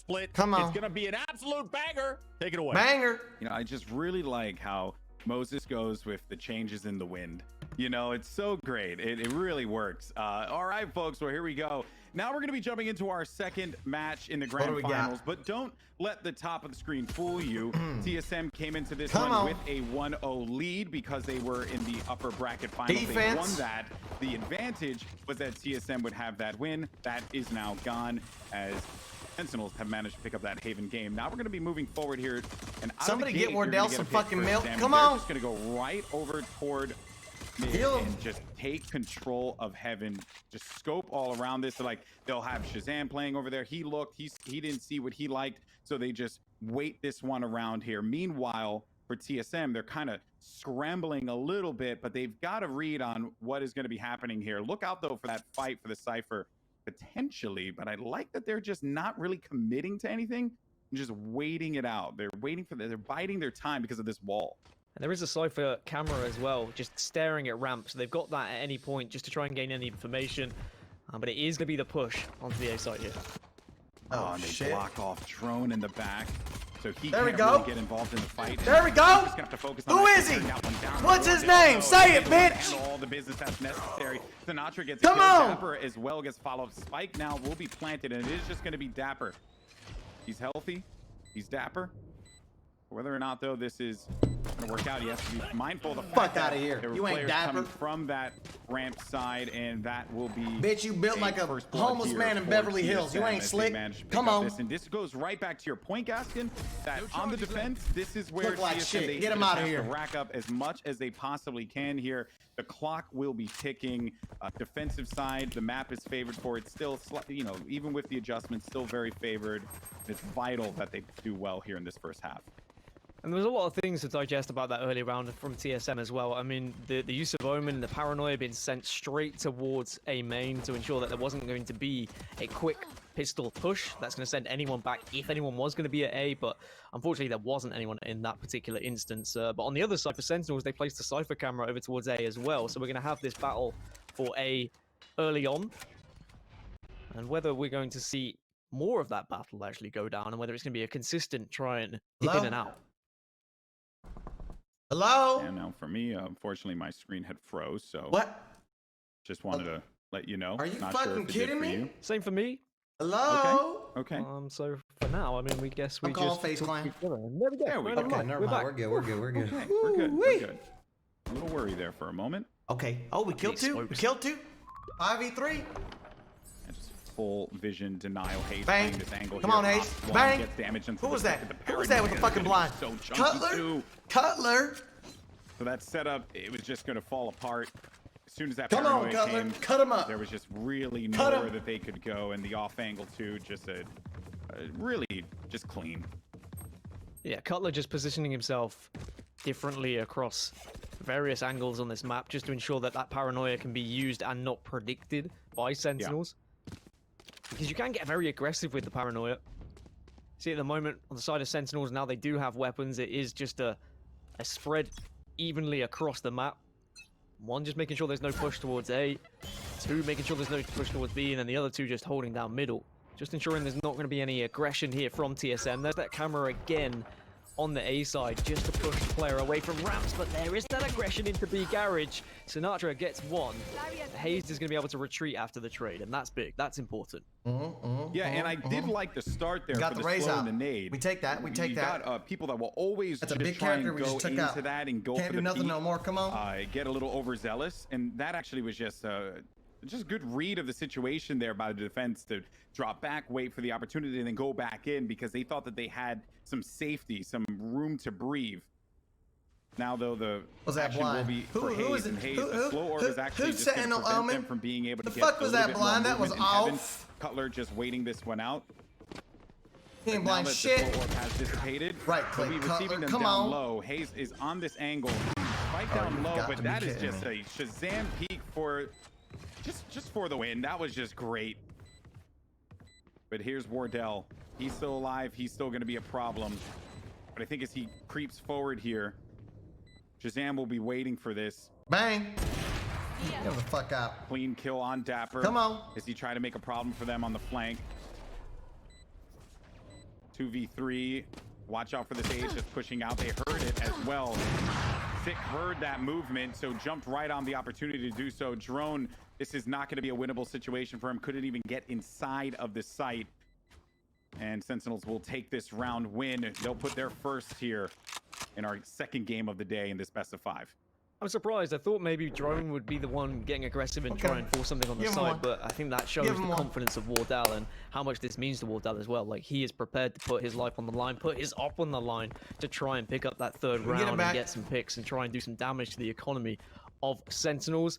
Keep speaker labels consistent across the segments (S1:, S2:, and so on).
S1: split.
S2: Come on.
S1: It's going to be an absolute banger. Take it away.
S2: Banger.
S3: You know, I just really like how Moses goes with the changes in the wind. You know, it's so great. It really works. All right, folks. Well, here we go. Now we're going to be jumping into our second match in the grand finals, but don't let the top of the screen fool you. TSM came into this one with a 1-0 lead because they were in the upper bracket finals. They won that. The advantage was that TSM would have that win. That is now gone as Sentinels have managed to pick up that Haven game. Now we're going to be moving forward here. And
S2: somebody get Wardell some fucking milk. Come
S3: They're
S2: on.
S3: just going to go right over toward mid and just take control of Heaven. Just scope all around this. So like they'll have Shazam playing over there. He looked, he didn't see what he liked, so they just wait this one around here. Meanwhile, for TSM, they're kind of scrambling a little bit, but they've got a read on what is going to be happening here. Look out though for that fight for the Cypher potentially, but I like that they're just not really committing to anything, just waiting it out. They're waiting for they're biding their time because of this wall.
S4: And there is a Cypher camera as well, just staring at ramp, so they've got that at any point just to try and gain any information. But it is going to be the push onto the A side here.
S3: Oh, and they block off Drone in the back, so he
S2: there
S3: can't really get involved in the fight.
S2: There we go.
S3: Just have to focus
S2: on Who is he? What's his name? Say it, bitch.
S3: All the business that's necessary. Sinatra gets
S2: Come on.
S3: Dapper as well gets followed. Spike now will be planted, and it is just going to be Dapper. He's healthy. He's Dapper. Whether or not though this is gonna work out, he has to be mindful of the fact
S2: out of here.
S3: There were
S2: You ain't
S3: players
S2: Dapper
S3: coming from that ramp side, and that will be.
S2: Bitch, you built like a homeless man in Beverly Hills. You ain't slick. Come on.
S3: And this goes right back to your point, Gaskin. That on the defense, this is where
S2: look like shit.
S3: They
S2: get him out of
S3: have
S2: here.
S3: To rack up as much as they possibly can here. The clock will be ticking. Defensive side, the map is favored for it. Still, you know, even with the adjustments, still very favored. It's vital that they do well here in this first half.
S4: And there's a lot of things to digest about that early round from TSM as well. I mean, the use of Omen and the Paranoia being sent straight towards A main to ensure that there wasn't going to be a quick pistol push that's going to send anyone back if anyone was going to be at A, but unfortunately there wasn't anyone in that particular instance. But on the other side for Sentinels, they placed the Cypher camera over towards A as well, so we're going to have this battle for A early on. And whether we're going to see more of that battle actually go down, and whether it's going to be a consistent try and dip in and out.
S2: Hello?
S3: And now for me, unfortunately, my screen had froze, so
S2: what?
S3: Just wanted to let you know.
S2: Are you
S3: Not
S2: fucking
S3: sure if
S2: kidding me?
S4: Same for me.
S2: Hello?
S3: Okay.
S4: So for now, I mean, we guess we just
S2: Faze Clan.
S4: There we go.
S3: There we
S2: Okay,
S3: go.
S2: never mind. We're good. We're good. We're good.
S3: Okay, we're good. We're good. A little worry there for a moment.
S2: Okay. Oh, we killed two. We killed two. 5v3.
S3: And just full vision denial. Haze
S2: Bang.
S3: playing this angle.
S2: Come
S3: here.
S2: on, Haze.
S3: One
S2: Bang.
S3: gets damage into
S2: Who was
S3: the
S2: that?
S3: second.
S2: Who was that with the fucking blind?
S3: So chunky
S2: Cutler?
S3: too.
S2: Cutler?
S3: So that setup, it was just going to fall apart. As soon as that
S2: Come on,
S3: paranoia
S2: Cutler.
S3: came,
S2: Cut him up.
S3: there was just really nowhere that they could go, and the off angle too, just a really just clean.
S4: Yeah, Cutler just positioning himself differently across various angles on this map just to ensure that that paranoia can be used and not predicted by Sentinels. Yeah. Because you can get very aggressive with the paranoia. See, at the moment, on the side of Sentinels, now they do have weapons. It is just a spread evenly across the map. One, just making sure there's no push towards A. Two, making sure there's no push towards B. And then the other two just holding down middle. Just ensuring there's not going to be any aggression here from TSM. There's that camera again on the A side just to push the player away from ramps. But there is that aggression into B garage. Sinatra gets one. Haze is going to be able to retreat after the trade. And that's big. That's important.
S3: Yeah, and I did like the start there
S2: got
S3: for
S2: the
S3: the slow
S2: out.
S3: and the nade.
S2: We take that. We take that.
S3: Got people that will always
S2: That's a
S3: just
S2: big
S3: try and
S2: character we
S3: go
S2: just took
S3: into
S2: out.
S3: that and go
S2: Can't
S3: for
S2: do
S3: the
S2: nothing
S3: beat,
S2: no more. Come on.
S3: get a little overzealous, and that actually was just good read of the situation there by the defense to drop back, wait for the opportunity, and then go back in because they thought that they had some safety, some room to breathe. Now, though, the action will be for Haze, and Haze, the slow orb is actually just going to prevent them from being able to get
S2: fuck was
S3: a little
S2: that
S3: bit more
S2: blind? That was
S3: movement in Heaven.
S2: off.
S3: Cutler just waiting this one out.
S2: He ain't
S3: Now
S2: blind
S3: that
S2: shit.
S3: the slow orb has dissipated,
S2: Right
S3: he'll
S2: click,
S3: be
S2: Cutler.
S3: receiving them
S2: Come
S3: down
S2: on.
S3: low. Haze is on this angle, right down
S2: you've
S3: low,
S2: got
S3: but
S2: to be
S3: that is
S2: kidding
S3: just
S2: me.
S3: a Shazam peak for just for the win. That was just great. But here's Wardell. He's still alive. He's still going to be a problem. But I think as he creeps forward here, Shazam will be waiting for this.
S2: Bang. Get the fuck out.
S3: Clean kill on Dapper.
S2: Come on.
S3: As he try to make a problem for them on the flank. 2v3. Watch out for the Faze just pushing out. They heard it as well. Sick heard that movement, so jumped right on the opportunity to do so. Drone, this is not going to be a winnable situation for him. Couldn't even get inside of the site. And Sentinels will take this round win. They'll put their first here in our second game of the day in this best of 5.
S4: I'm surprised. I thought maybe Drone would be the one getting aggressive and try and force something on the side, but I think that shows the confidence of Wardell and how much this means to Wardell as well. Like, he is prepared to put his life on the line, put his op on the line to try and pick up that third round and get some picks and try and do some damage to the economy of Sentinels.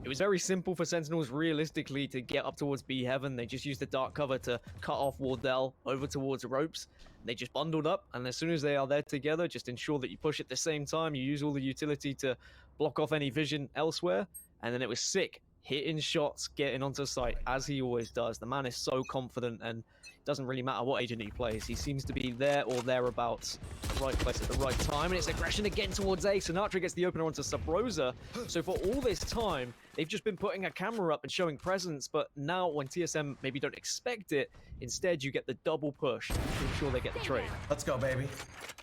S4: It was very simple for Sentinels realistically to get up towards B Heaven. They just used the dark cover to cut off Wardell over towards ropes. They just bundled up, and as soon as they are there together, just ensure that you push at the same time. You use all the utility to block off any vision elsewhere, and then it was sick. Hitting shots, getting onto site, as he always does. The man is so confident, and it doesn't really matter what agent he plays. He seems to be there or thereabouts, the right place at the right time, and it's aggression again towards A. Sinatra gets the opener onto Sub-Rosa. So for all this time, they've just been putting a camera up and showing presence, but now when TSM maybe don't expect it, instead you get the double push to ensure they get the trade.
S2: Let's go, baby.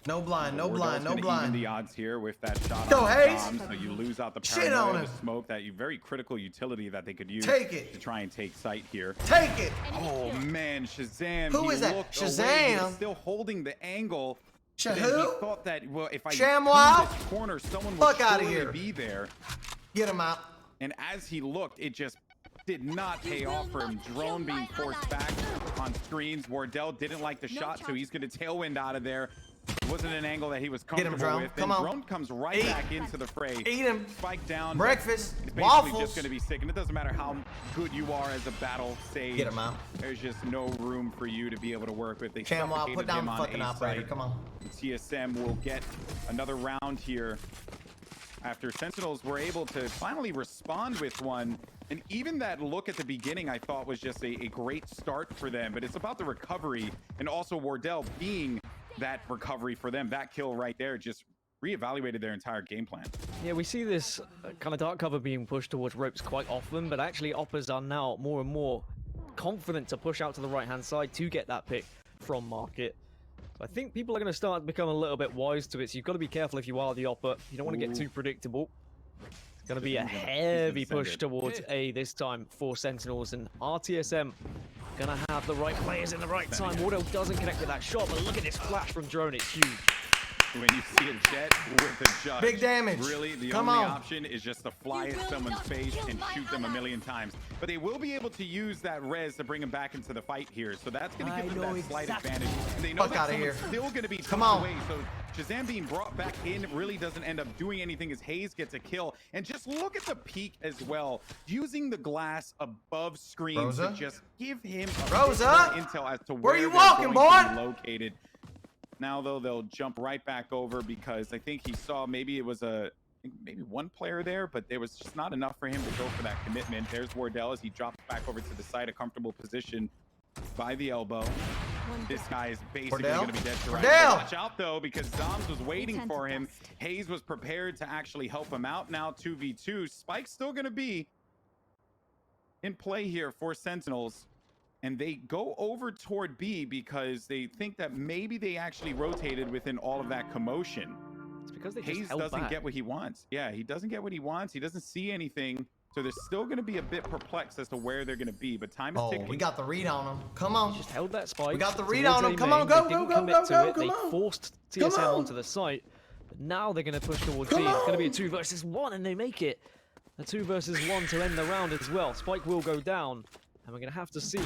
S2: No blind, no blind, no blind.
S3: Even the odds here with that shot
S2: Go,
S3: on
S2: Haze.
S3: Dom, so you lose out the
S2: Shit
S3: paranoia,
S2: on
S3: the
S2: him.
S3: smoke, that very critical utility that they could use
S2: to
S3: try and take site here.
S2: Take it.
S3: Oh man, Shazam!
S2: Who is that? Shazam?
S3: He was still holding the angle.
S2: Who?
S3: He thought that, well, if I
S2: ShamWow?
S3: this corner, someone
S2: Fuck
S3: would
S2: outta
S3: surely
S2: here.
S3: be there.
S2: Get him out.
S3: And as he looked, it just did not pay off for him. Drone being forced back on screens. Wardell didn't like the shot, so he's going to tailwind out of there. It wasn't an angle that he was comfortable
S2: Drone.
S3: with.
S2: Come
S3: and
S2: on.
S3: Drone comes right back into the fray.
S2: Eat him.
S3: Spike down.
S2: Breakfast.
S3: It's basically
S2: Waffles.
S3: just going to be sick. And it doesn't matter how good you are as a battle sage.
S2: Get him out.
S3: There's just no room for you to be able to work with. They
S2: Camel,
S3: suffocated
S2: put down
S3: him
S2: the
S3: on
S2: fucking
S3: A
S2: operator.
S3: site.
S2: Come on.
S3: TSM will get another round here after Sentinels were able to finally respond with one. And even that look at the beginning I thought was just a great start for them, but it's about the recovery and also Wardell being that recovery for them. That kill right there just reevaluated their entire game plan.
S4: Yeah, we see this kind of dark cover being pushed towards ropes quite often, but actually Oppers are now more and more confident to push out to the right-hand side to get that pick from Market. So I think people are going to start to become a little bit wise to it, so you've got to be careful if you are the Opper. You don't want to get too predictable. It's going to be a heavy push towards A this time for Sentinels, and RTSM going to have the right players in the right time. Wardell doesn't connect with that shot, but look at this flash from Drone, it's huge.
S3: When you see a jet with a judge,
S2: Big damage.
S3: Really, the
S2: Come
S3: only
S2: on.
S3: option is just to fly at someone's face and shoot them a million times. But they will be able to use that res to bring him back into the fight here. So that's going to give them that slight advantage. And they know
S2: Fuck
S3: that
S2: outta
S3: someone's
S2: here.
S3: still going to be
S2: Come
S3: tucked
S2: on.
S3: away. So Shazam being brought back in really doesn't end up doing anything as Haze gets a kill. And just look at the peak as well. Using the glass above screens to just give him a bit more intel as to where
S2: you
S3: they're
S2: walking,
S3: going to
S2: boy?
S3: be located. Now, though, they'll jump right back over because I think he saw maybe it was maybe one player there, but there was just not enough for him to go for that commitment. There's Wardell as he drops back over to the side, a comfortable position by the elbow. This guy is basically going to be dead to rights. Watch out, though, because Zoms was waiting for him. Haze was prepared to actually help him out. Now 2v2. Spike's still going to be in play here for Sentinels. And they go over toward B because they think that maybe they actually rotated within all of that commotion.
S4: It's because they
S3: Haze doesn't get what he wants. Yeah, he doesn't get what he wants. He doesn't see anything. So they're still going to be a bit perplexed as to where they're going to be. But time is ticking.
S2: We got the read on him. Come on.
S4: He just held that spike.
S2: We got the read
S4: towards
S2: on him.
S4: A
S2: Come
S4: main.
S2: on, go,
S4: They
S2: go,
S4: didn't
S2: go,
S4: commit
S2: go,
S4: to
S2: go,
S4: it.
S2: come
S4: They
S2: on.
S4: forced TSM onto the site. But now they're going to push towards B. It's going to be a 2 versus 1, and they make it. A 2 versus 1 to end the round as well. Spike will go down, and we're going to have to see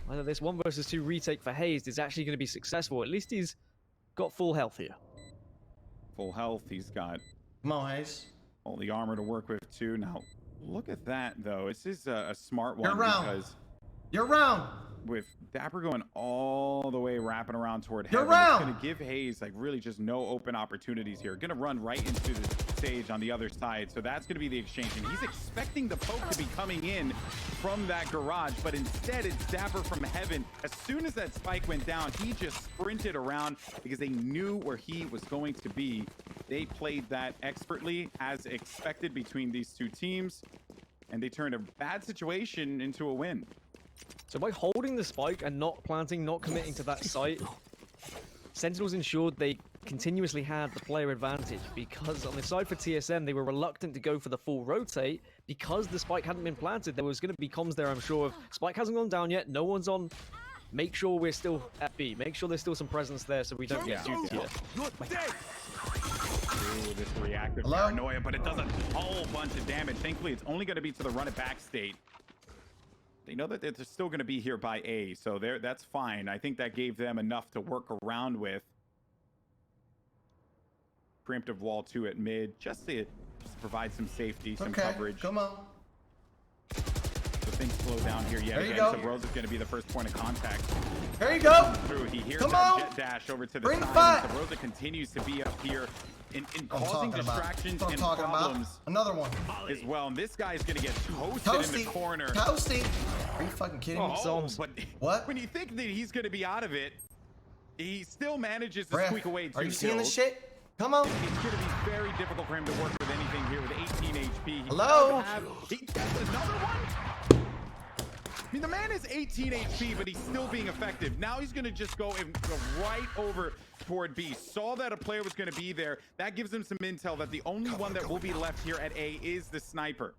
S4: whether this 1 versus 2 retake for Haze is actually going to be successful. At least he's got full health here.
S3: Full health. He's got
S2: Come on, Haze.
S3: all the armor to work with, too. Now, look at that, though. This is a smart one
S2: You're round.
S3: because
S2: You're round.
S3: with Dapper going all the way wrapping around toward
S2: You're
S3: heaven, it's
S2: round.
S3: going to give Haze like really just no open opportunities here. Going to run right into the stage on the other side. So that's going to be the exchange. And he's expecting the poke to be coming in from that garage, but instead it's Dapper from heaven. As soon as that spike went down, he just sprinted around because they knew where he was going to be. They played that expertly as expected between these two teams, and they turned a bad situation into a win.
S4: So by holding the spike and not planting, not committing to that site, Sentinels ensured they continuously had the player advantage, because on the side for TSM, they were reluctant to go for the full rotate because the spike hadn't been planted. There was going to be comms there, I'm sure, of spike hasn't gone down yet, no one's on. Make sure we're still at B. Make sure there's still some presence there so we don't get duped here.
S3: Ooh, this reactive paranoia, but it does a whole bunch of damage. Thankfully, it's only going to be to the run it back state. They know that they're still going to be here by A, so that's fine. I think that gave them enough to work around with. Preemptive wall 2 at mid, just to provide some safety, some coverage.
S2: Come on.
S3: So things slow down here yet again. So Rose is going to be the first point of contact.
S2: There you go.
S3: Through. He hears
S2: Come
S3: that
S2: on.
S3: jet dash over to the
S2: Bring
S3: side. So Rosa continues to be up here in causing distractions and problems.
S2: Another one
S3: as well. And this guy is going to get toasted in the corner.
S2: Toasty. Are you fucking kidding me?
S3: But
S2: what?
S3: When you think that he's going to be out of it, he still manages to squeak away 2 kills.
S2: Are you seeing this shit? Come on.
S3: It's going to be very difficult for him to work with anything here with 18 HP.
S2: Hello?
S3: He gets another one? I mean, the man is 18 HP, but he's still being effective. Now he's going to just go right over toward B. Saw that a player was going to be there. That gives him some intel that the only one that will be left here at A is the sniper.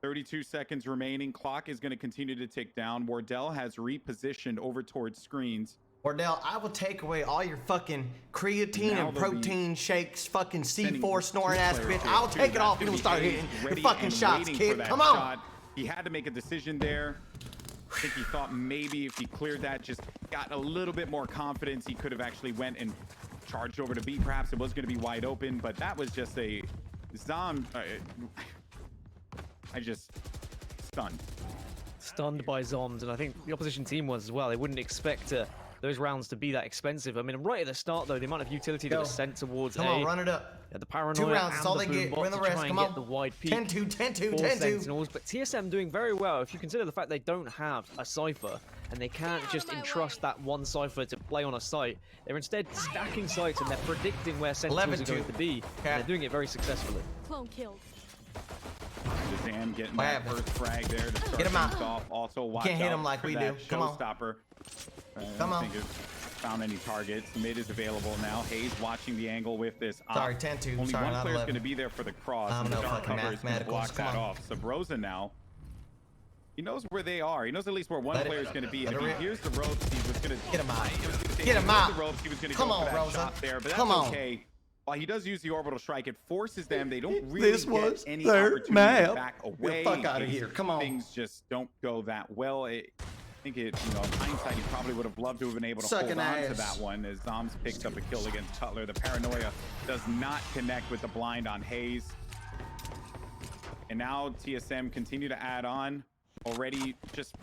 S3: 32 seconds remaining. Clock is going to continue to tick down. Wardell has repositioned over towards screens.
S2: Wardell, I will take away all your fucking creatine and protein shakes, fucking C4 snoring ass bitch. I'll take it off and you'll start hitting your fucking shots, kid. Come on.
S3: He had to make a decision there. I think he thought maybe if he cleared that, just got a little bit more confidence, he could have actually went and charged over to B. Perhaps it was going to be wide open, but that was just a Zom. I just stunned
S4: by Zoms, and I think the opposition team was as well. They wouldn't expect those rounds to be that expensive. I mean, right at the start, though, the amount of utility that was sent towards
S2: Come on, run it up.
S4: Yeah, the paranoia
S2: 2 rounds, that's all
S4: and
S2: they get. Win the rest. Come on.
S4: The wide peak
S2: 10-2, 10-2,
S4: for
S2: 10-2.
S4: Sentinels, but TSM doing very well. If you consider the fact they don't have a Cypher, and they can't just entrust that one Cypher to play on a site, they're instead stacking sites, and they're predicting where Sentinels are going to be. And they're doing it very successfully.
S5: Clone killed.
S3: Shazam getting that first frag there to start
S2: Get him out.
S3: off. Also, watch
S2: Can't hit
S3: out
S2: him like
S3: for
S2: we
S3: that
S2: do. Come on.
S3: showstopper.
S2: Come on.
S3: Found any targets. Mid is available now. Hayes watching the angle with this.
S2: Sorry, 10-2.
S3: Only
S2: Sorry,
S3: one
S2: not
S3: player's
S2: 11.
S3: going to be there for the cross.
S2: I'm
S3: And the
S2: no
S3: dark
S2: fucking
S3: cover is going to block
S2: mathematicals.
S3: that
S2: Come on.
S3: off. Sabrosa now. He knows where they are. He knows at least where one player is going to be. And if he hears the ropes, he was going to
S2: Get him out.
S3: Get
S2: him out.
S3: The ropes, he was going to
S2: Come
S3: go
S2: on,
S3: for that
S2: Rosa.
S3: shot there. But that's
S2: Come on.
S3: okay. While he does use the orbital strike, it forces them. They don't really get any
S2: their
S3: opportunity to
S2: map.
S3: back away.
S2: Get the fuck out of here. Come on.
S3: Things just don't go that well. I think in hindsight, he probably would have loved to have been able to
S2: Sucking
S3: hold on to
S2: ass.
S3: that one as Zoms picks up a kill against Cutler. The paranoia does not connect with the blind on Hayes. And now TSM continue to add on. Already just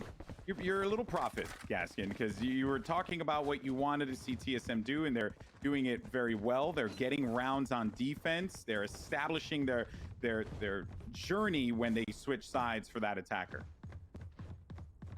S3: you're a little prophet, Gaskin, because you were talking about what you wanted to see TSM do, and they're doing it very well. They're getting rounds on defense. They're establishing their journey when they switch sides for that attacker.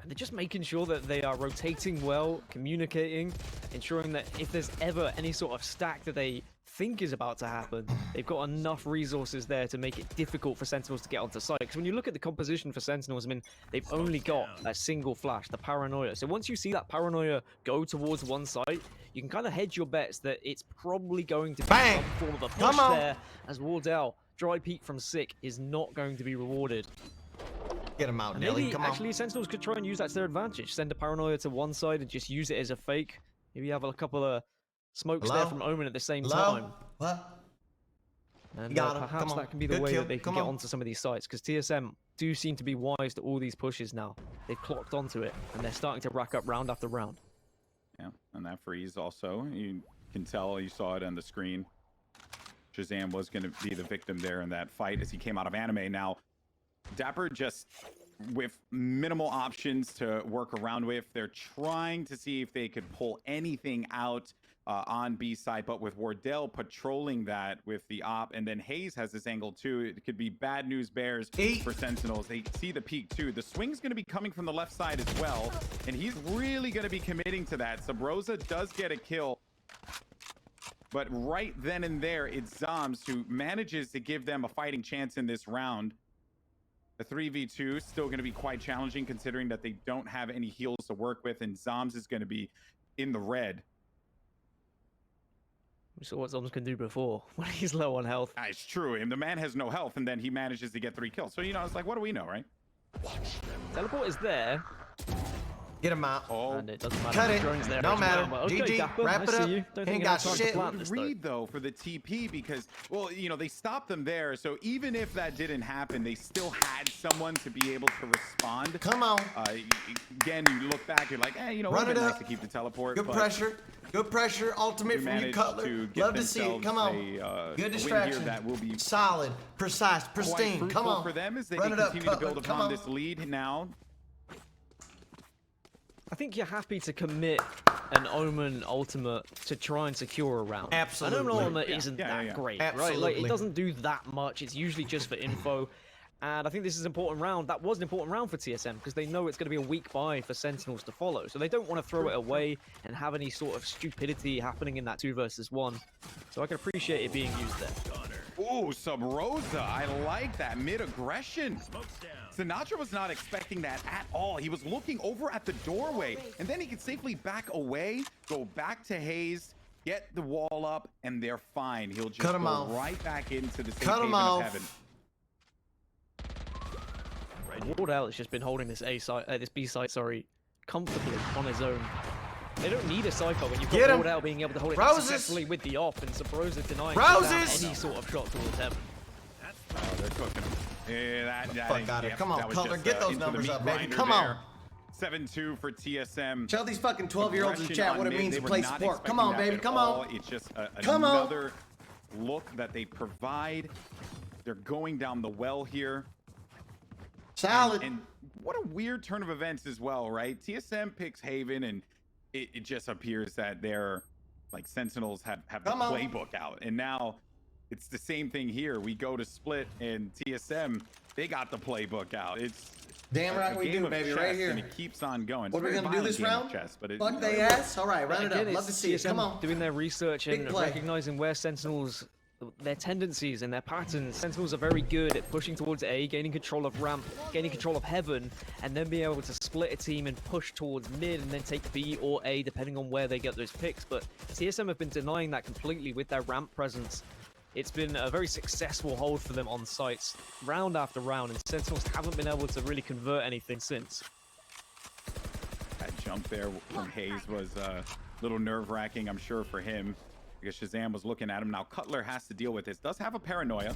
S4: And they're just making sure that they are rotating well, communicating, ensuring that if there's ever any sort of stack that they think is about to happen, they've got enough resources there to make it difficult for Sentinels to get onto site. Because when you look at the composition for Sentinels, I mean, they've only got a single flash, the paranoia. So once you see that paranoia go towards one site, you can kind of hedge your bets that it's probably going to be some form of a push there, as Wardell, dry peek from Sick, is not going to be rewarded.
S2: Get him out,
S4: And
S2: Nelly.
S4: maybe
S2: Come on.
S4: actually Sentinels could try and use that to their advantage. Send a paranoia to one side and just use it as a fake. Maybe have a couple of smokes there from Omen at the same time.
S2: What?
S4: And
S2: Got him.
S4: perhaps
S2: Come
S4: that
S2: on.
S4: can be the
S2: Good
S4: way
S2: kill.
S4: that they can
S2: Come
S4: get
S2: on.
S4: onto some of these sites, because TSM do seem to be wise to all these pushes now. They've clocked onto it, and they're starting to rack up round after round.
S3: Yeah, and that freeze also, you can tell, you saw it on the screen. Shazam was going to be the victim there in that fight as he came out of anime. Now, Dapper just with minimal options to work around with. They're trying to see if they could pull anything out on B side, but with Wardell patrolling that with the op, and then Hayes has this angle too. It could be bad news bears for Sentinels. They see the peak too. The swing's going to be coming from the left side as well, and he's really going to be committing to that. Sabrosa does get a kill, but right then and there, it's Zoms who manages to give them a fighting chance in this round. The 3v2 is still going to be quite challenging considering that they don't have any heals to work with, and Zoms is going to be in the red.
S4: We saw what Zoms can do before when he's low on health.
S3: It's true, and the man has no health, and then he manages to get 3 kills. So, you know, it's like, what do we know, right?
S4: Teleport is there.
S2: Get him out.
S3: Oh,
S4: And it doesn't matter.
S2: Cut
S4: the
S2: it.
S4: drone's there
S2: No
S4: as
S2: matter.
S4: well. Okay,
S2: GG.
S4: Dapper,
S2: Wrap
S4: I
S2: it
S4: see
S2: up.
S4: you. Don't
S2: Ain't
S4: think you
S2: got
S4: have time to
S2: shit.
S4: plant this, though.
S3: read though for the TP because, well, you know, they stopped them there. So even if that didn't happen, they still had someone to be able to respond.
S2: Come on.
S3: Again, you look back, you're like, you know,
S2: Run
S3: it
S2: it
S3: nice
S2: up.
S3: to keep the teleport.
S2: Good
S3: but
S2: pressure. Good pressure. Ultimate
S3: they
S2: from you,
S3: managed
S2: Cutler.
S3: to get
S2: Love to see it. Come on.
S3: themselves a
S2: Good
S3: win here
S2: distraction.
S3: that will be
S2: Solid. Precise.
S3: quite
S2: Pristine. Come
S3: fruitful
S2: on.
S3: for them as they
S2: Run
S3: can
S2: it up,
S3: continue to
S2: Cutler.
S3: build
S2: Come
S3: upon
S2: on.
S3: this lead now.
S4: I think you're happy to commit an Omen ultimate to try and secure a round.
S2: Absolutely.
S4: An Omen ultimate isn't
S3: Yeah,
S4: that great, right? Like,
S2: Absolutely.
S4: it doesn't do that much. It's usually just for info. And I think this is an important round. That was an important round for TSM because they know it's going to be a weak buy for Sentinels to follow. So they don't want to throw it away and have any sort of stupidity happening in that 2 versus 1. So I can appreciate it being used there.
S3: Ooh, Sub Rosa. I like that mid-aggression. Sinatra was not expecting that at all. He was looking over at the doorway, and then he could safely back away, go back to Haze, get the wall up, and they're fine. He'll just
S2: Cut him
S3: go
S2: off.
S3: right back into the safe
S2: Cut him
S3: haven of
S2: off.
S3: heaven.
S4: Wardell has just been holding this A side, this B side, sorry, comfortably on his own. They don't need a Cypher when you've
S2: Get
S4: got
S2: him.
S4: Wardell being able to hold it
S2: Roses.
S4: successfully with the off and Sabrosa denying
S2: Roses.
S4: any sort of shot towards heaven.
S3: Oh, they're cooking him. Yeah, that
S2: Fuck outta here. Come on,
S3: that was
S2: Cutler,
S3: just,
S2: get those
S3: into the
S2: numbers
S3: meat
S2: up, baby.
S3: grinder
S2: Come
S3: there.
S2: on.
S3: 7-2 for TSM.
S2: Tell these fucking 12-year-olds in the
S3: Aggression
S2: chat
S3: on
S2: what it
S3: mid,
S2: means
S3: they
S2: to
S3: were
S2: play
S3: not
S2: support. Come
S3: expecting
S2: on,
S3: that
S2: baby.
S3: at
S2: Come
S3: all.
S2: on.
S3: It's just
S2: Come on.
S3: another look that they provide. They're going down the well here.
S2: Solid.
S3: And what a weird turn of events as well, right? TSM picks Haven, and it just appears that they're like Sentinels have the
S2: Come on.
S3: playbook out, and now it's the same thing here. We go to split, and TSM, they got the playbook out. It's
S2: Damn right
S3: a
S2: we
S3: game
S2: do,
S3: of
S2: baby,
S3: chess,
S2: right here.
S3: and it keeps on going.
S2: What are we
S3: It's a
S2: gonna do
S3: very
S2: this
S3: violent
S2: round?
S3: game of chess, but it,
S2: Fuck
S3: you know,
S2: they
S3: it works.
S2: ass. All right, run it
S4: Again,
S2: up. Love to
S4: it's
S2: see it. Come
S4: TSM
S2: on.
S4: doing their research
S2: Big
S4: and
S2: play.
S4: recognizing where Sentinels, their tendencies and their patterns. Sentinels are very good at pushing towards A, gaining control of ramp, gaining control of heaven, and then being able to split a team and push towards mid and then take B or A depending on where they get those picks. But TSM have been denying that completely with their ramp presence. It's been a very successful hold for them on sites, round after round, and Sentinels haven't been able to really convert anything since.
S3: That jump there from Hayes was a little nerve-wracking, I'm sure, for him, because Shazam was looking at him. Now Cutler has to deal with this. Does have a paranoia.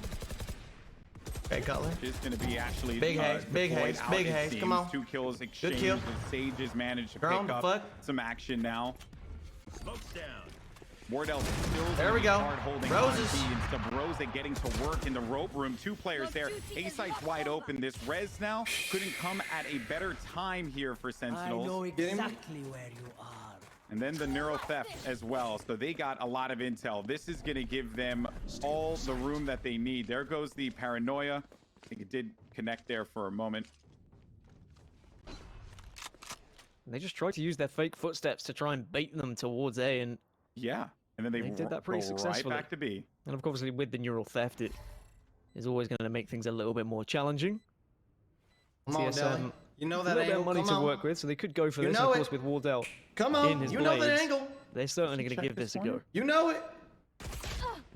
S2: Okay, Cutler.
S3: Is going to be actually
S2: Big Haze, big
S3: deployed
S2: Haze,
S3: out,
S2: big
S3: it
S2: Haze.
S3: seems.
S2: Come on.
S3: 2 kills exchanged.
S2: kill.
S3: The Sages managed to
S2: Girl,
S3: pick up
S2: fuck.
S3: some action now. Wardell still
S2: There we go.
S3: hard holding
S2: Roses.
S3: on. And Sabrosa getting to work in the rope room. 2 players there. A site's wide open. This res now couldn't come at a better time here for Sentinels.
S5: I know
S2: him?
S5: exactly where you are.
S3: And then the neural theft as well. So they got a lot of intel. This is going to give them all the room that they need. There goes the paranoia. I think it did connect there for a moment.
S4: And they just tried to use their fake footsteps to try and bait them towards A, and
S3: Yeah. And then they
S4: did that pretty
S3: go right
S4: successfully.
S3: back to B.
S4: obviously with the neural theft, it is always going to make things a little bit more challenging.
S2: Come on,
S4: TSM,
S2: Dylan. You know
S4: a
S2: that
S4: little bit
S2: angle.
S4: of money
S2: Come
S4: to
S2: on.
S4: work with, so they could go for
S2: You
S4: this.
S2: know
S4: Of course,
S2: it.
S4: with Wardell
S2: Come
S4: in
S2: on.
S4: his
S2: You know that
S4: blades,
S2: angle.
S4: they're certainly going to
S3: Check
S4: give this a
S3: this
S4: go.
S2: You know it.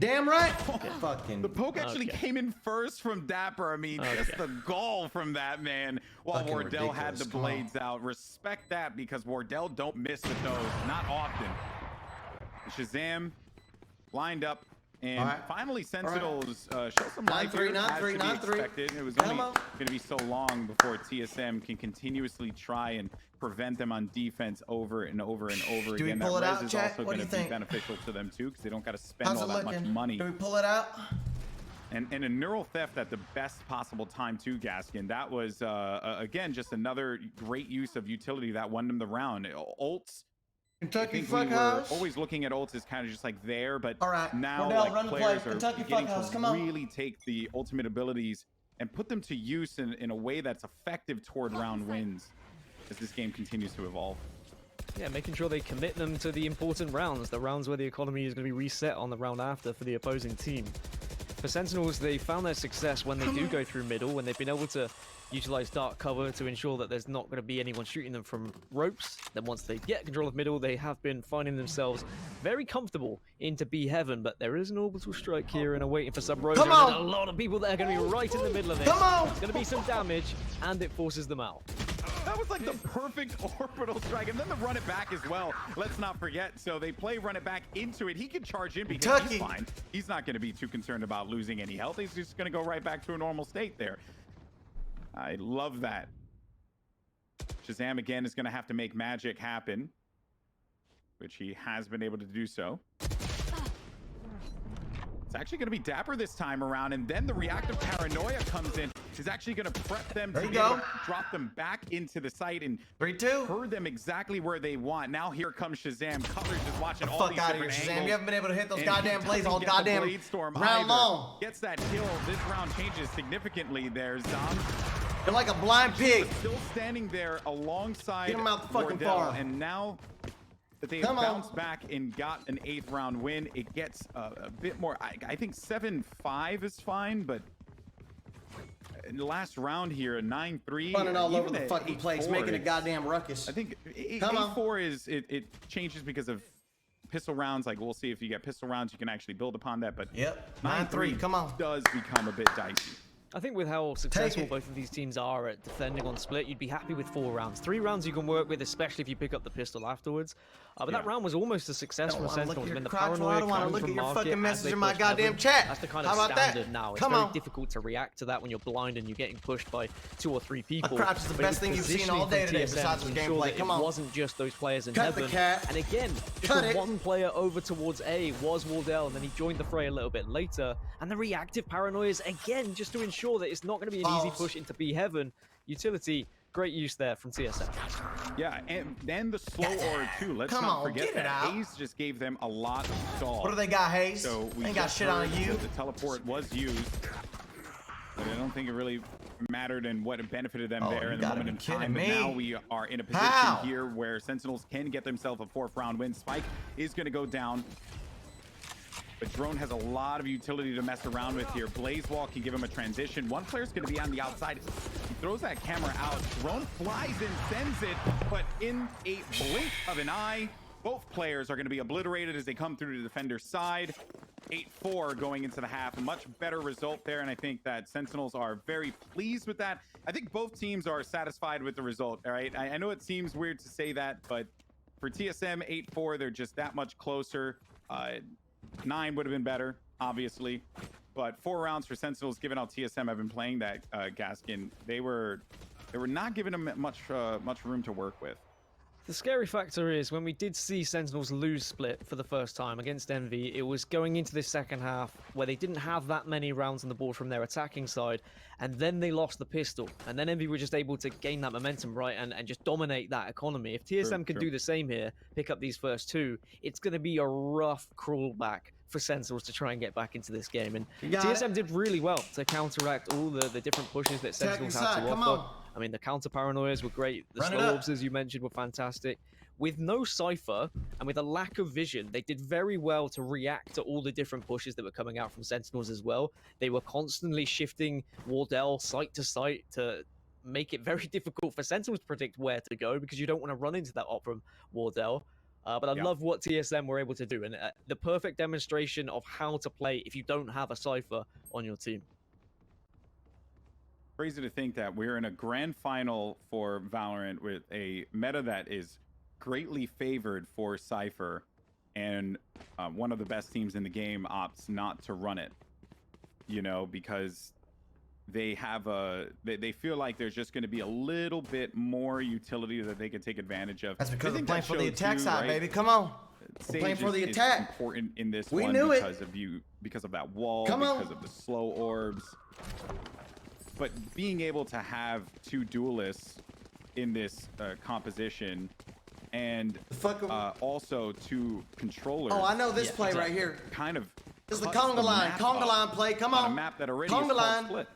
S2: Damn right.
S3: The poke actually
S4: Okay.
S3: came in first from Dapper. I mean, just the gall from that man. While
S2: Fucking
S3: Wardell had the
S2: ridiculous. Come on.
S3: blades out. Respect that, because Wardell don't miss with those. Not often. Shazam lined up. And
S2: All right.
S3: finally, Sentinels show some
S2: 9-3,
S3: life here,
S2: 9-3,
S3: as to be
S2: 9-3.
S3: expected. It was
S2: Come
S3: only
S2: on.
S3: going to be so long before TSM can continuously try and prevent them on defense over and over and over
S2: Do we
S3: again.
S2: pull
S3: That
S2: it
S3: res
S2: out,
S3: is
S2: chat?
S3: also
S2: What
S3: going
S2: do
S3: to
S2: you
S3: be
S2: think?
S3: beneficial to them too, because they don't got to spend
S2: How's
S3: all
S2: it
S3: that much
S2: looking?
S3: money.
S2: Do we pull it out?
S3: And a neural theft at the best possible time too, Gaskin. That was again just another great use of utility that won them the round. Ults. I
S2: Kentucky
S3: think we were
S2: Fuckhouse.
S3: always looking at ults as kind of just like there, but
S2: All right.
S3: now
S2: Wardell,
S3: like
S2: run the play.
S3: players are
S2: Kentucky
S3: beginning
S2: Fuckhouse,
S3: to
S2: come on.
S3: really take the ultimate abilities and put them to use in a way that's effective toward round wins as this game continues to evolve.
S4: Yeah, making sure they commit them to the important rounds, the rounds where the economy is going to be reset on the round after for the opposing team. For Sentinels, they found their success when they do go through middle, when they've been able to utilize dark cover to ensure that there's not going to be anyone shooting them from ropes. Then once they get control of middle, they have been finding themselves very comfortable into B heaven, but there is an orbital strike here and are waiting for sub rotor. There's a lot of people that are going to be right in the middle of this. It's going to be some damage, and it forces them out.
S3: That was like the perfect orbital strike, and then the run it back as well. Let's not forget. So they play run it back into it. He can charge in because he's fine. He's not going to be too concerned about losing any health. He's just going to go right back to a normal state there. I love that. Shazam again is going to have to make magic happen, which he has been able to do so. It's actually going to be Dapper this time around, and then the reactive paranoia comes in. He's actually going to prep them to drop them back into the site and
S2: 3-2.
S3: herd them exactly where they want. Now here comes Shazam. Cutler's just watching all these different angles.
S2: Shazam, you haven't been able to hit those goddamn blades all goddamn round long.
S3: Gets that kill. This round changes significantly there. Zom.
S2: You're like a blind pig.
S3: Still standing there alongside
S2: Get him out the fucking
S3: Wardell,
S2: farm.
S3: and now that they have bounced back and got an 8th round win, it gets a bit more. I think 7-5 is fine, but in the last round here, a 9-3.
S2: Running all over the fucking place, making a goddamn ruckus.
S3: I think 8-4 is it changes because of pistol rounds. Like, we'll see if you get pistol rounds, you can actually build upon that. But
S2: 9-3, come on,
S3: does become a bit dicey.
S4: I think with how successful both of these teams are at defending on split, you'd be happy with 4 rounds. 3 rounds you can work with, especially if you pick up the pistol afterwards. But that round was almost a success from Sentinels. I mean, the paranoia comes from market as they push heaven. That's the kind of standard now. It's very difficult to react to that when you're blind and you're getting pushed by 2 or 3 people.
S2: Crouch is the best thing you've seen all day today besides the gameplay. Come on.
S4: It wasn't just those players in heaven. And again, just the one player over towards A was Wardell, and then he joined the fray a little bit later. And the reactive paranoias, again, just to ensure that it's not going to be an easy push into B heaven. Utility, great use there from TSM.
S3: Yeah, and then the slow aura too. Let's not forget that Haze just gave them a lot of stall.
S2: What do they got, Haze?
S3: So we
S2: ain't got shit on you.
S3: The teleport was used, but I don't think it really mattered and what benefited them there in the moment in time. But now we are in a position here where Sentinels can get themselves a 4th round win. Spike is going to go down. But Drone has a lot of utility to mess around with here. Blaze Wall can give him a transition. One player's going to be on the outside. He throws that camera out. Drone flies in, sends it, but in a blink of an eye, both players are going to be obliterated as they come through to the defender's side. 8-4 going into the half. A much better result there, and I think that Sentinels are very pleased with that. I think both teams are satisfied with the result, all right? I know it seems weird to say that, but for TSM, 8-4, they're just that much closer. 9 would have been better, obviously, but 4 rounds for Sentinels. Given how TSM have been playing that, Gaskin, they were not giving them much room to work with.
S4: The scary factor is when we did see Sentinels lose split for the first time against Envy, it was going into this second half where they didn't have that many rounds on the board from their attacking side, and then they lost the pistol, and then Envy were just able to gain that momentum, right, and just dominate that economy. If TSM can do the same here, pick up these first 2, it's going to be a rough crawl back for Sentinels to try and get back into this game, and TSM did really well to counteract all the different pushes that Sentinels had to offer. I mean, the counter paranoias were great. The slow orbs, as you mentioned, were fantastic. With no Cypher and with a lack of vision, they did very well to react to all the different pushes that were coming out from Sentinels as well. They were constantly shifting Wardell site to site to make it very difficult for Sentinels to predict where to go because you don't want to run into that op from Wardell. But I love what TSM were able to do, and the perfect demonstration of how to play if you don't have a Cypher on your team.
S3: Crazy to think that we're in a grand final for Valorant with a meta that is greatly favored for Cypher, and one of the best teams in the game opts not to run it, you know, because they have they feel like there's just going to be a little bit more utility that they can take advantage of.
S2: That's because we're playing for the attack side, baby. Come on. We're playing for the attack.
S3: Important in this
S2: one
S3: because of that wall, because of the slow orbs. But being able to have 2 duelists in this composition, and also 2 controllers.
S2: Oh, I know this play right here.
S3: Kind of.
S2: This is the conga line. Conga line play. Come on.
S3: A map that already is split.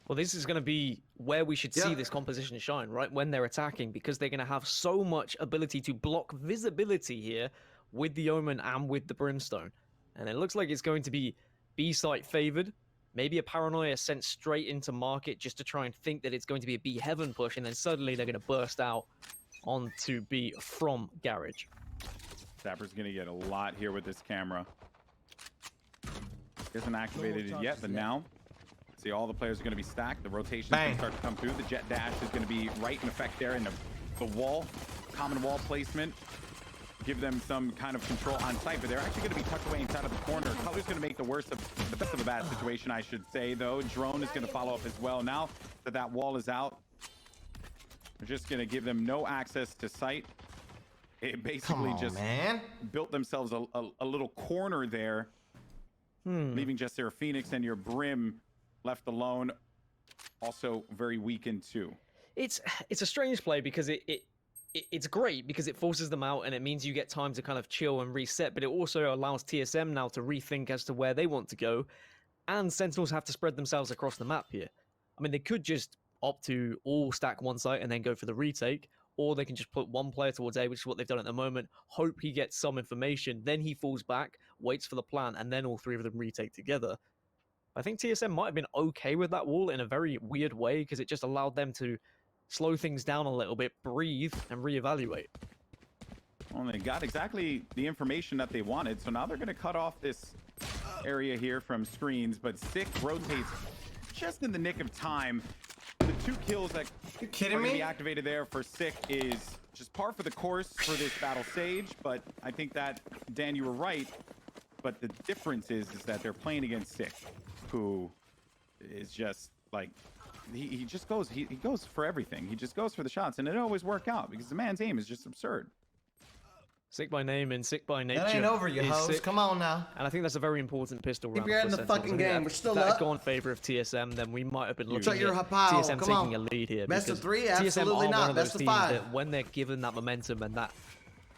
S4: Well, this is going to be where we should see this composition shine, right? When they're attacking, because they're going to have so much ability to block visibility here with the Omen and with the Brimstone. And it looks like it's going to be B site favored. Maybe a paranoia sent straight into market just to try and think that it's going to be a B heaven push, and then suddenly they're going to burst out onto B from garage.
S3: Zapper's going to get a lot here with this camera. He hasn't activated it yet, but now see all the players are going to be stacked. The rotation's going to start to come through. The jet dash is going to be right in effect there, and the wall, common wall placement, give them some kind of control on site, but they're actually going to be tucked away inside of the corner. Color's going to make the best of the bad situation, I should say, though. Drone is going to follow up as well. Now that that wall is out, they're just going to give them no access to site. It basically built themselves a little corner there, leaving just their Phoenix and your Brim left alone, also very weakened too.
S4: It's a strange play because it's great because it forces them out and it means you get time to kind of chill and reset, but it also allows TSM now to rethink as to where they want to go, and Sentinels have to spread themselves across the map here. I mean, they could just opt to all stack one site and then go for the retake, or they can just put one player towards A, which is what they've done at the moment, hope he gets some information, then he falls back, waits for the plan, and then all three of them retake together. I think TSM might have been okay with that wall in a very weird way because it just allowed them to slow things down a little bit, breathe, and reevaluate.
S3: Well, they got exactly the information that they wanted, so now they're going to cut off this area here from screens, but Sick rotates just in the nick of time. The 2 kills that are going to be activated there for Sick is just par for the course for this Battle Sage, but I think that, Dan, you were right, but the difference is that they're playing against Sick, who is just like, he just goes, he goes for everything. He just goes for the shots, and it always work out because the man's aim is just absurd.
S4: Sick by name and sick by nature.
S2: That ain't over, you hoes. Come on now.
S4: And I think that's a very important pistol round.
S2: Keep your head in the fucking game. We're still up.
S4: If that had gone in favor of TSM, then we might have been looking at TSM taking a lead here.
S2: Best of 3?
S4: TSM
S2: Absolutely
S4: are
S2: not.
S4: one of those
S2: Best of
S4: teams
S2: 5.
S4: that when they're given that momentum and that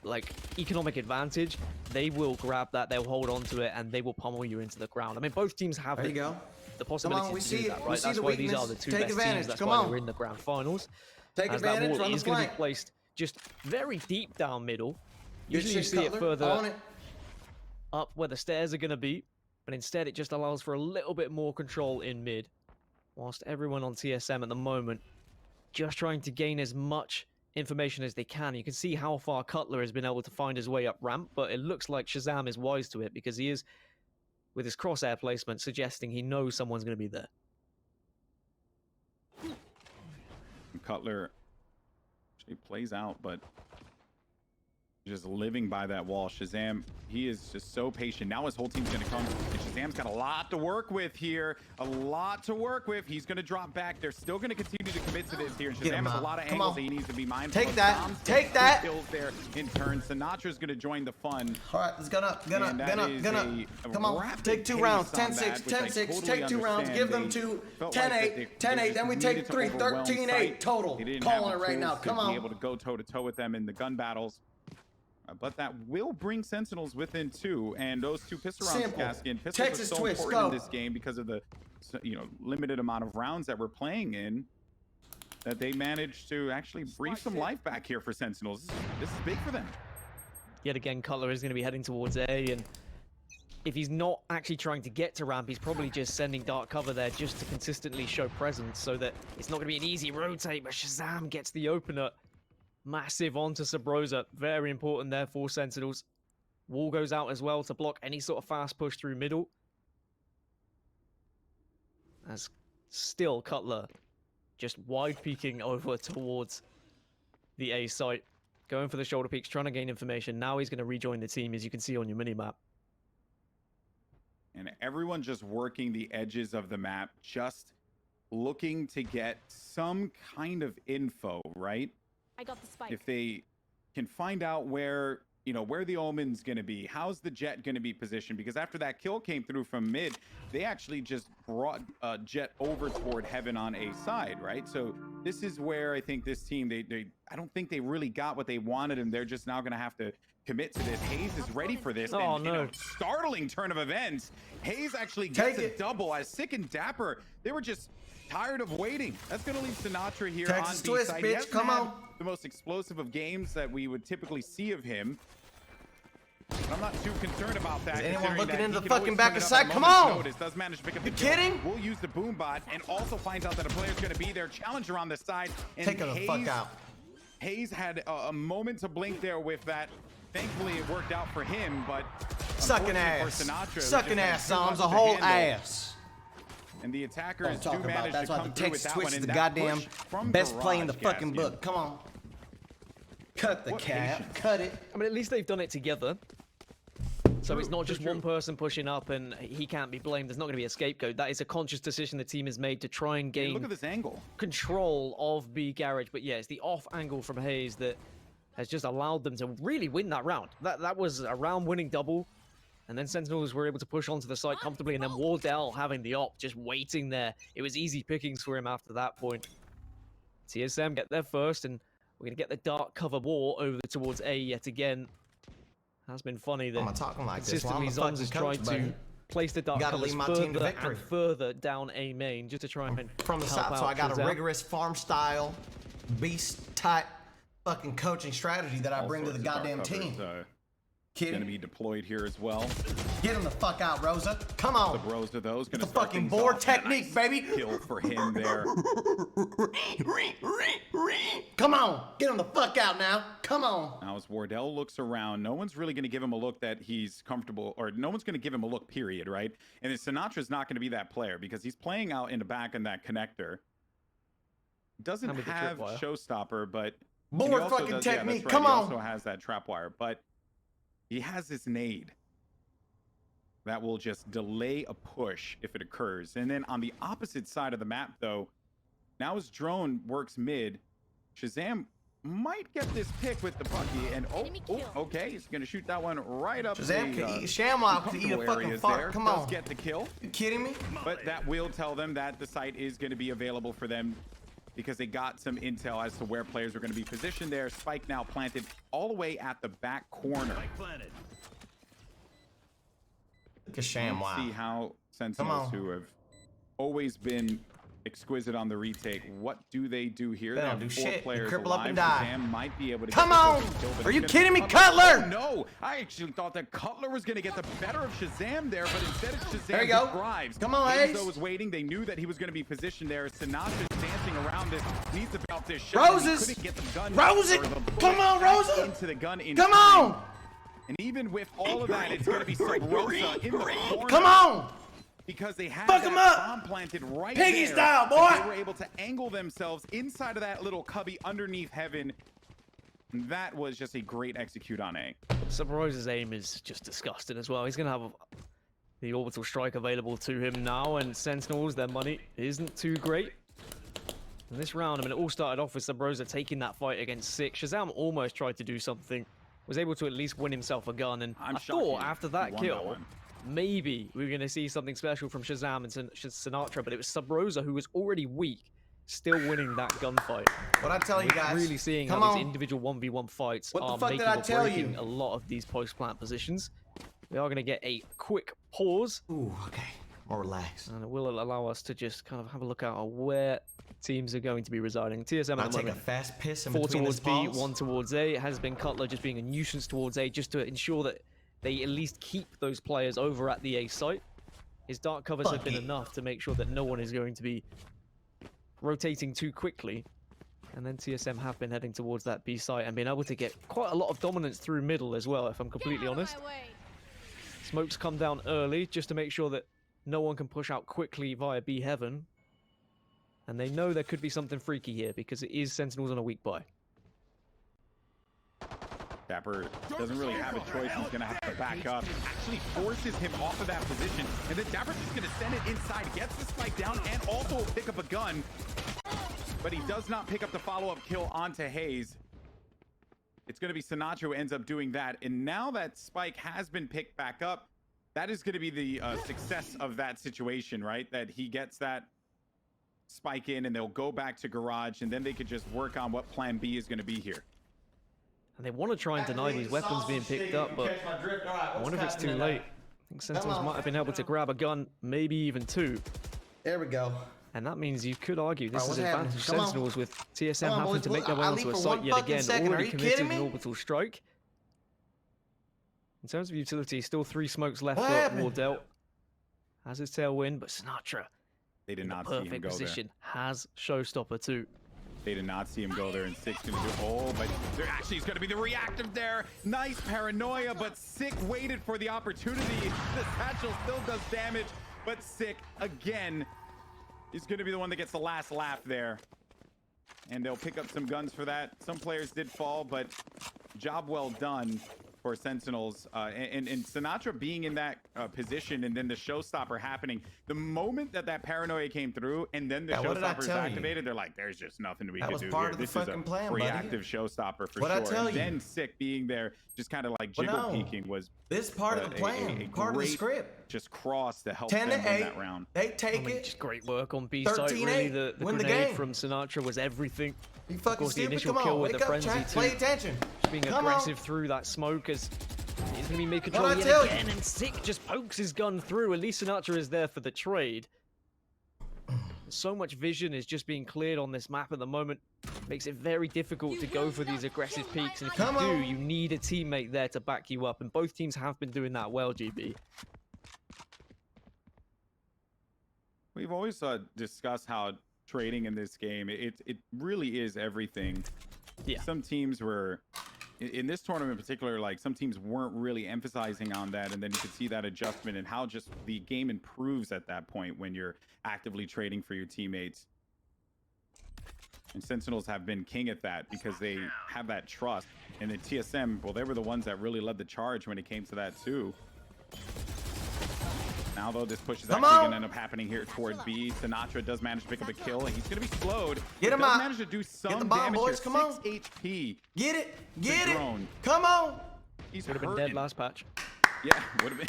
S4: like economic advantage, they will grab that, they'll hold on to it, and they will pummel you into the ground. I mean, both teams have the possibility to do that, right? That's why these are the two best teams. That's why they're in the grand finals.
S2: Take advantage,
S4: that wall is going to be placed just very deep down middle. Usually you see it further up where the stairs are going to be, but instead it just allows for a little bit more control in mid, whilst everyone on TSM at the moment just trying to gain as much information as they can. You can see how far Cutler has been able to find his way up ramp, but it looks like Shazam is wise to it because he is, with his crosshair placement, suggesting he knows someone's going to be there.
S3: Cutler actually plays out, but just living by that wall. Shazam, he is just so patient. Now his whole team's going to come, and Shazam's got a lot to work with here. A lot to work with. He's going to drop back. They're still going to continue to commit to this here. And Shazam has a lot of angles that he needs to be mindful of.
S2: Take that.
S3: Kills there in turn. Sinatra's going to join the fun.
S2: All right, let's gun up. Come on, take 2 rounds. 10-6, 10-6. Take 2 rounds. Give them 2. 10-8, 10-8. Then we take 3. 13-8 total. Calling it right now. Come on.
S3: Be able to go toe to toe with them in the gun battles. But that will bring Sentinels within 2, and those 2 pistol rounds, Gaskin. Pistols are so important in this game because of the limited amount of rounds that we're playing in, that they managed to actually breathe some life back here for Sentinels. This is big for them.
S4: Yet again, Cutler is going to be heading towards A, and if he's not actually trying to get to ramp, he's probably just sending dark cover there just to consistently show presence so that it's not going to be an easy rotate, but Shazam gets the opener. Massive onto Sabrosa. Very important there for Sentinels. Wall goes out as well to block any sort of fast push through middle. As still Cutler just wide peeking over towards the A site. Going for the shoulder peaks, trying to gain information. Now he's going to rejoin the team, as you can see on your minimap.
S3: And everyone just working the edges of the map, just looking to get some kind of info, right?
S5: I got the spike.
S3: If they can find out where, where the Omen's going to be, how's the Jet going to be positioned? Because after that kill came through from mid, they actually just brought Jet over toward Heaven on A side, right? So this is where I think this team, I don't think they really got what they wanted, and they're just now going to have to commit to this. Hayes is ready for this.
S4: Oh, no.
S3: Startling turn of events. Hayes actually gets a double as Sick and Dapper, they were just tired of waiting. That's going to leave Sinatra here on B side.
S2: Bitch, come on.
S3: The most explosive of games that we would typically see of him. I'm not too concerned about that.
S2: Is anyone looking into the
S3: can
S2: fucking
S3: always
S2: back
S3: turn
S2: of
S3: it
S2: sight?
S3: up at a
S2: Come
S3: moment's
S2: on!
S3: notice. Does manage to pick up
S2: You
S3: the kill.
S2: kidding?
S3: We'll use the boom bot and also finds out that a player's going to be there. Challenger on the side. And
S2: Take her the fuck out.
S3: Hayes had a moment to blink there with that. Thankfully, it worked out for him, but
S2: Sucking ass. Sucking ass, Psalms. A whole ass.
S3: And the attackers do
S2: about.
S3: manage
S2: That's
S3: to
S2: why
S3: come
S2: the
S3: through with
S2: Texas
S3: that
S2: Twitch
S3: one.
S2: is
S3: And
S2: the
S3: that
S2: goddamn
S3: push from
S2: best play in the
S3: Garage,
S2: fucking
S3: Gaskian.
S2: book. Come on. Cut the cap.
S3: patience.
S2: Cut it.
S4: I mean, at least they've done it together. So it's not just one person pushing up and he can't be blamed. There's not going to be a scapegoat. That is a conscious decision the team has made to try and gain
S3: Look at this angle.
S4: control of B Garage. But yeah, it's the off angle from Hayes that has just allowed them to really win that round. That was a round-winning double. And then Sentinels were able to push onto the site comfortably, and then Wardell having the op, just waiting there. It was easy pickings for him after that point. TSM get there first, and we're going to get the dark cover war over towards A yet again. Has been funny that
S2: I'm talking like this while I'm
S4: consistently
S2: the
S4: Zons has
S2: fucking coach,
S4: tried to
S2: buddy.
S4: place the dark
S2: Gotta
S4: covers
S2: lead my team to
S4: further
S2: victory.
S4: and further down A main, just to try and
S2: From the
S4: help
S2: south, so
S4: out
S2: I got a
S4: Shazam.
S2: rigorous farm style, beast type fucking coaching strategy that I bring to the goddamn team.
S3: Going to be deployed here as well.
S2: Get him the fuck out, Rosa. Come on.
S3: The Rosa, those going
S2: The
S3: to start
S2: fucking
S3: things
S2: board
S3: off.
S2: technique, baby.
S3: Kill for him there.
S2: Come on. Get him the fuck out now. Come on.
S3: Now as Wardell looks around, no one's really going to give him a look that he's comfortable, or no one's going to give him a look, period, right? And then Sinatra's not going to be that player because he's playing out in the back in that connector. Doesn't have Showstopper, but
S2: board
S3: he also
S2: fucking
S3: does,
S2: technique.
S3: Yeah, that's right.
S2: Come
S3: he
S2: on.
S3: also has that trapwire, but he has this nade that will just delay a push if it occurs. And then on the opposite side of the map, though, now his drone works mid. Shazam might get this pick with the Bucky, and okay, he's gonna shoot that one right up.
S2: Shazam can eat, Shamrock can eat a fucking fart. Come on.
S3: Does get the kill.
S2: You kidding me?
S3: But that will tell them that the site is going to be available for them because they got some intel as to where players are going to be positioned there. Spike now planted all the way at the back corner.
S2: Look at Sham. Wow.
S3: See how Sentinels, who have always been exquisite on the retake, what do they do here?
S2: They don't
S3: have
S2: do
S3: 4
S2: shit.
S3: players
S2: Cripple
S3: alive.
S2: up and die.
S3: Shazam might be able to
S2: Come
S3: get
S2: on!
S3: the kill, but
S2: Are
S3: it's
S2: you
S3: gonna
S2: kidding me,
S3: come-
S2: Cutler?
S3: Oh, no, I actually thought that Cutler was going to get the better of Shazam there, but instead it's Shazam
S2: There you go.
S3: who drives.
S2: Come on,
S3: Hayes,
S2: Hayes.
S3: though, was waiting. They knew that he was going to be positioned there. Sinatra's dancing around this. Needs to bounce this shot.
S2: Roses!
S3: He couldn't get the gun.
S2: Rosa!
S3: or the bullet
S2: Come on,
S3: back
S2: Rosa!
S3: Into the gun in
S2: Come
S3: time.
S2: on!
S3: And even with all of that, it's going to be Rosa in the corner.
S2: Come on!
S3: Because they had
S2: Fuck
S3: that
S2: 'em up!
S3: bomb planted right
S2: Piggy
S3: there.
S2: style,
S3: and
S2: boy!
S3: They were able to angle themselves inside of that little cubby underneath heaven. And that was just a great execute on A.
S4: Subrosa's aim is just disgusting as well. He's going to have the orbital strike available to him now, and Sentinels, their money isn't too great. In this round, I mean, it all started off with Subrosa taking that fight against 6. Shazam almost tried to do something, was able to at least win himself a gun, and I thought after that kill, maybe we were going to see something special from Shazam and Sinatra, but it was Subrosa, who was already weak, still winning that gunfight.
S2: What I tell you guys,
S4: Really seeing how these individual 1v1 fights are making or breaking a lot of these post-plant positions. We are going to get a quick pause.
S2: Ooh, okay. More relaxed.
S4: And it will allow us to just kind of have a look at where teams are going to be residing. TSM at the moment,
S2: a fast piss in
S4: 4
S2: between
S4: towards
S2: his
S4: B,
S2: paws.
S4: 1 towards A. It has been Cutler just being a nuisance towards A, just to ensure that they at least keep those players over at the A site. His dark covers have been enough to make sure that no one is going to be rotating too quickly. And then TSM have been heading towards that B site and being able to get quite a lot of dominance through middle as well, if I'm completely honest. Smokes come down early just to make sure that no one can push out quickly via B heaven. And they know there could be something freaky here because it is Sentinels on a weak buy.
S3: Dapper doesn't really have a choice. He's going to have to back up. Actually forces him off of that position. And then Dapper's just going to send it inside. Gets the spike down and also will pick up a gun. But he does not pick up the follow-up kill onto Hayes. It's going to be Sinatra who ends up doing that. And now that spike has been picked back up, that is going to be the success of that situation, right? That he gets that spike in and they'll go back to garage and then they could just work on what plan B is going to be here.
S4: And they want to try and deny these weapons being picked up, but I wonder if it's too late. I think Sentinels might have been able to grab a gun, maybe even 2.
S2: There we go.
S4: And that means you could argue this is advantage
S2: Come on.
S4: Sentinels with TSM
S2: Come on,
S4: having
S2: boys,
S4: to make their way
S2: I'll
S4: onto
S2: leave
S4: a
S2: for
S4: site
S2: one
S4: yet
S2: fucking
S4: again,
S2: second. Are
S4: already
S2: you
S4: committed
S2: kidding
S4: an
S2: me?
S4: orbital strike. In terms of utility, still 3 smokes left
S2: What
S4: for
S2: happened?
S4: Wardell. Has his tailwind, but Sinatra
S3: They did
S4: in the
S3: not see him
S4: perfect
S3: go there.
S4: position has showstopper too.
S3: They did not see him go there, and Sick's gonna do. Oh, but there actually is gonna be the reactive there. Nice paranoia, but Sick waited for the opportunity. The satchel still does damage, but Sick again is gonna be the one that gets the last laugh there. And they'll pick up some guns for that. Some players did fall, but job well done for Sentinels. And Sinatra being in that position, and then the showstopper happening. The moment that paranoia came through, and then the showstopper is activated, they're like, there's just nothing we can do here. This is a reactive showstopper for sure. And then Sick being there, just kind of like jiggle peeking was
S2: this part of the plan, part of the script.
S3: Just cross to help them win that round.
S2: They take it.
S4: Just great work on B side. Really, the grenade from Sinatra was everything.
S2: You fucking
S4: of course, the
S2: stupid.
S4: initial
S2: Come
S4: kill
S2: on,
S4: with the frenzy too.
S2: Pay attention.
S4: Just being aggressive through that smoke as he's gonna be mid control yet again, and Sick just pokes his gun through. At least Sinatra is there for the trade. So much vision is just being cleared on this map at the moment. Makes it very difficult to go for these aggressive peaks, and if you do, you need a teammate there to back you up, and both teams have been doing that well, GB.
S3: We've always discussed how trading in this game, it really is everything.
S4: Yeah.
S3: Some teams were, in this tournament in particular, like some teams weren't really emphasizing on that, and then you could see that adjustment and how just the game improves at that point when you're actively trading for your teammates. And Sentinels have been king at that because they have that trust. And the TSM, well, they were the ones that really led the charge when it came to that too. Now, though, this push is actually going to end up happening here toward B. Sinatra does manage to pick up a kill, and he's going to be slowed.
S2: Get him out.
S3: Manage to do some
S2: Get the bomb,
S3: damage
S2: boys.
S3: here.
S2: Come on.
S3: 6 HP.
S2: Get it. Get it.
S3: Drone.
S2: Come on.
S3: He's
S4: would have been dead last patch.
S3: Yeah, would have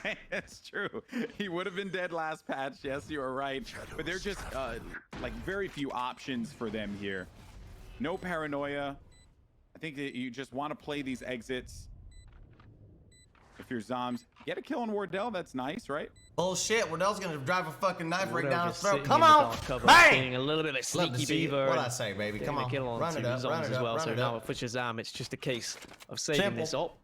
S3: been. That's true. He would have been dead last patch. Yes, you are right. But they're just like very few options for them here. No paranoia. I think that you just want to play these exits. If you're Zoms, get a kill on Wardell. That's nice, right?
S2: Bullshit. Wardell's gonna drive a fucking knife right down his throat.
S4: Sitting
S2: Come
S4: in the
S2: on.
S4: dark cover,
S2: Bang.
S4: being a little bit of a sneaky beaver.
S2: What I say, baby? Come on.
S4: Kill on
S2: Run it up.
S4: two
S2: Run
S4: zones
S2: it
S4: as
S2: up.
S4: well.
S2: Run
S4: So
S2: it
S4: now
S2: up.
S4: for Shazam, it's just a case of saving
S2: Simple.
S4: this op.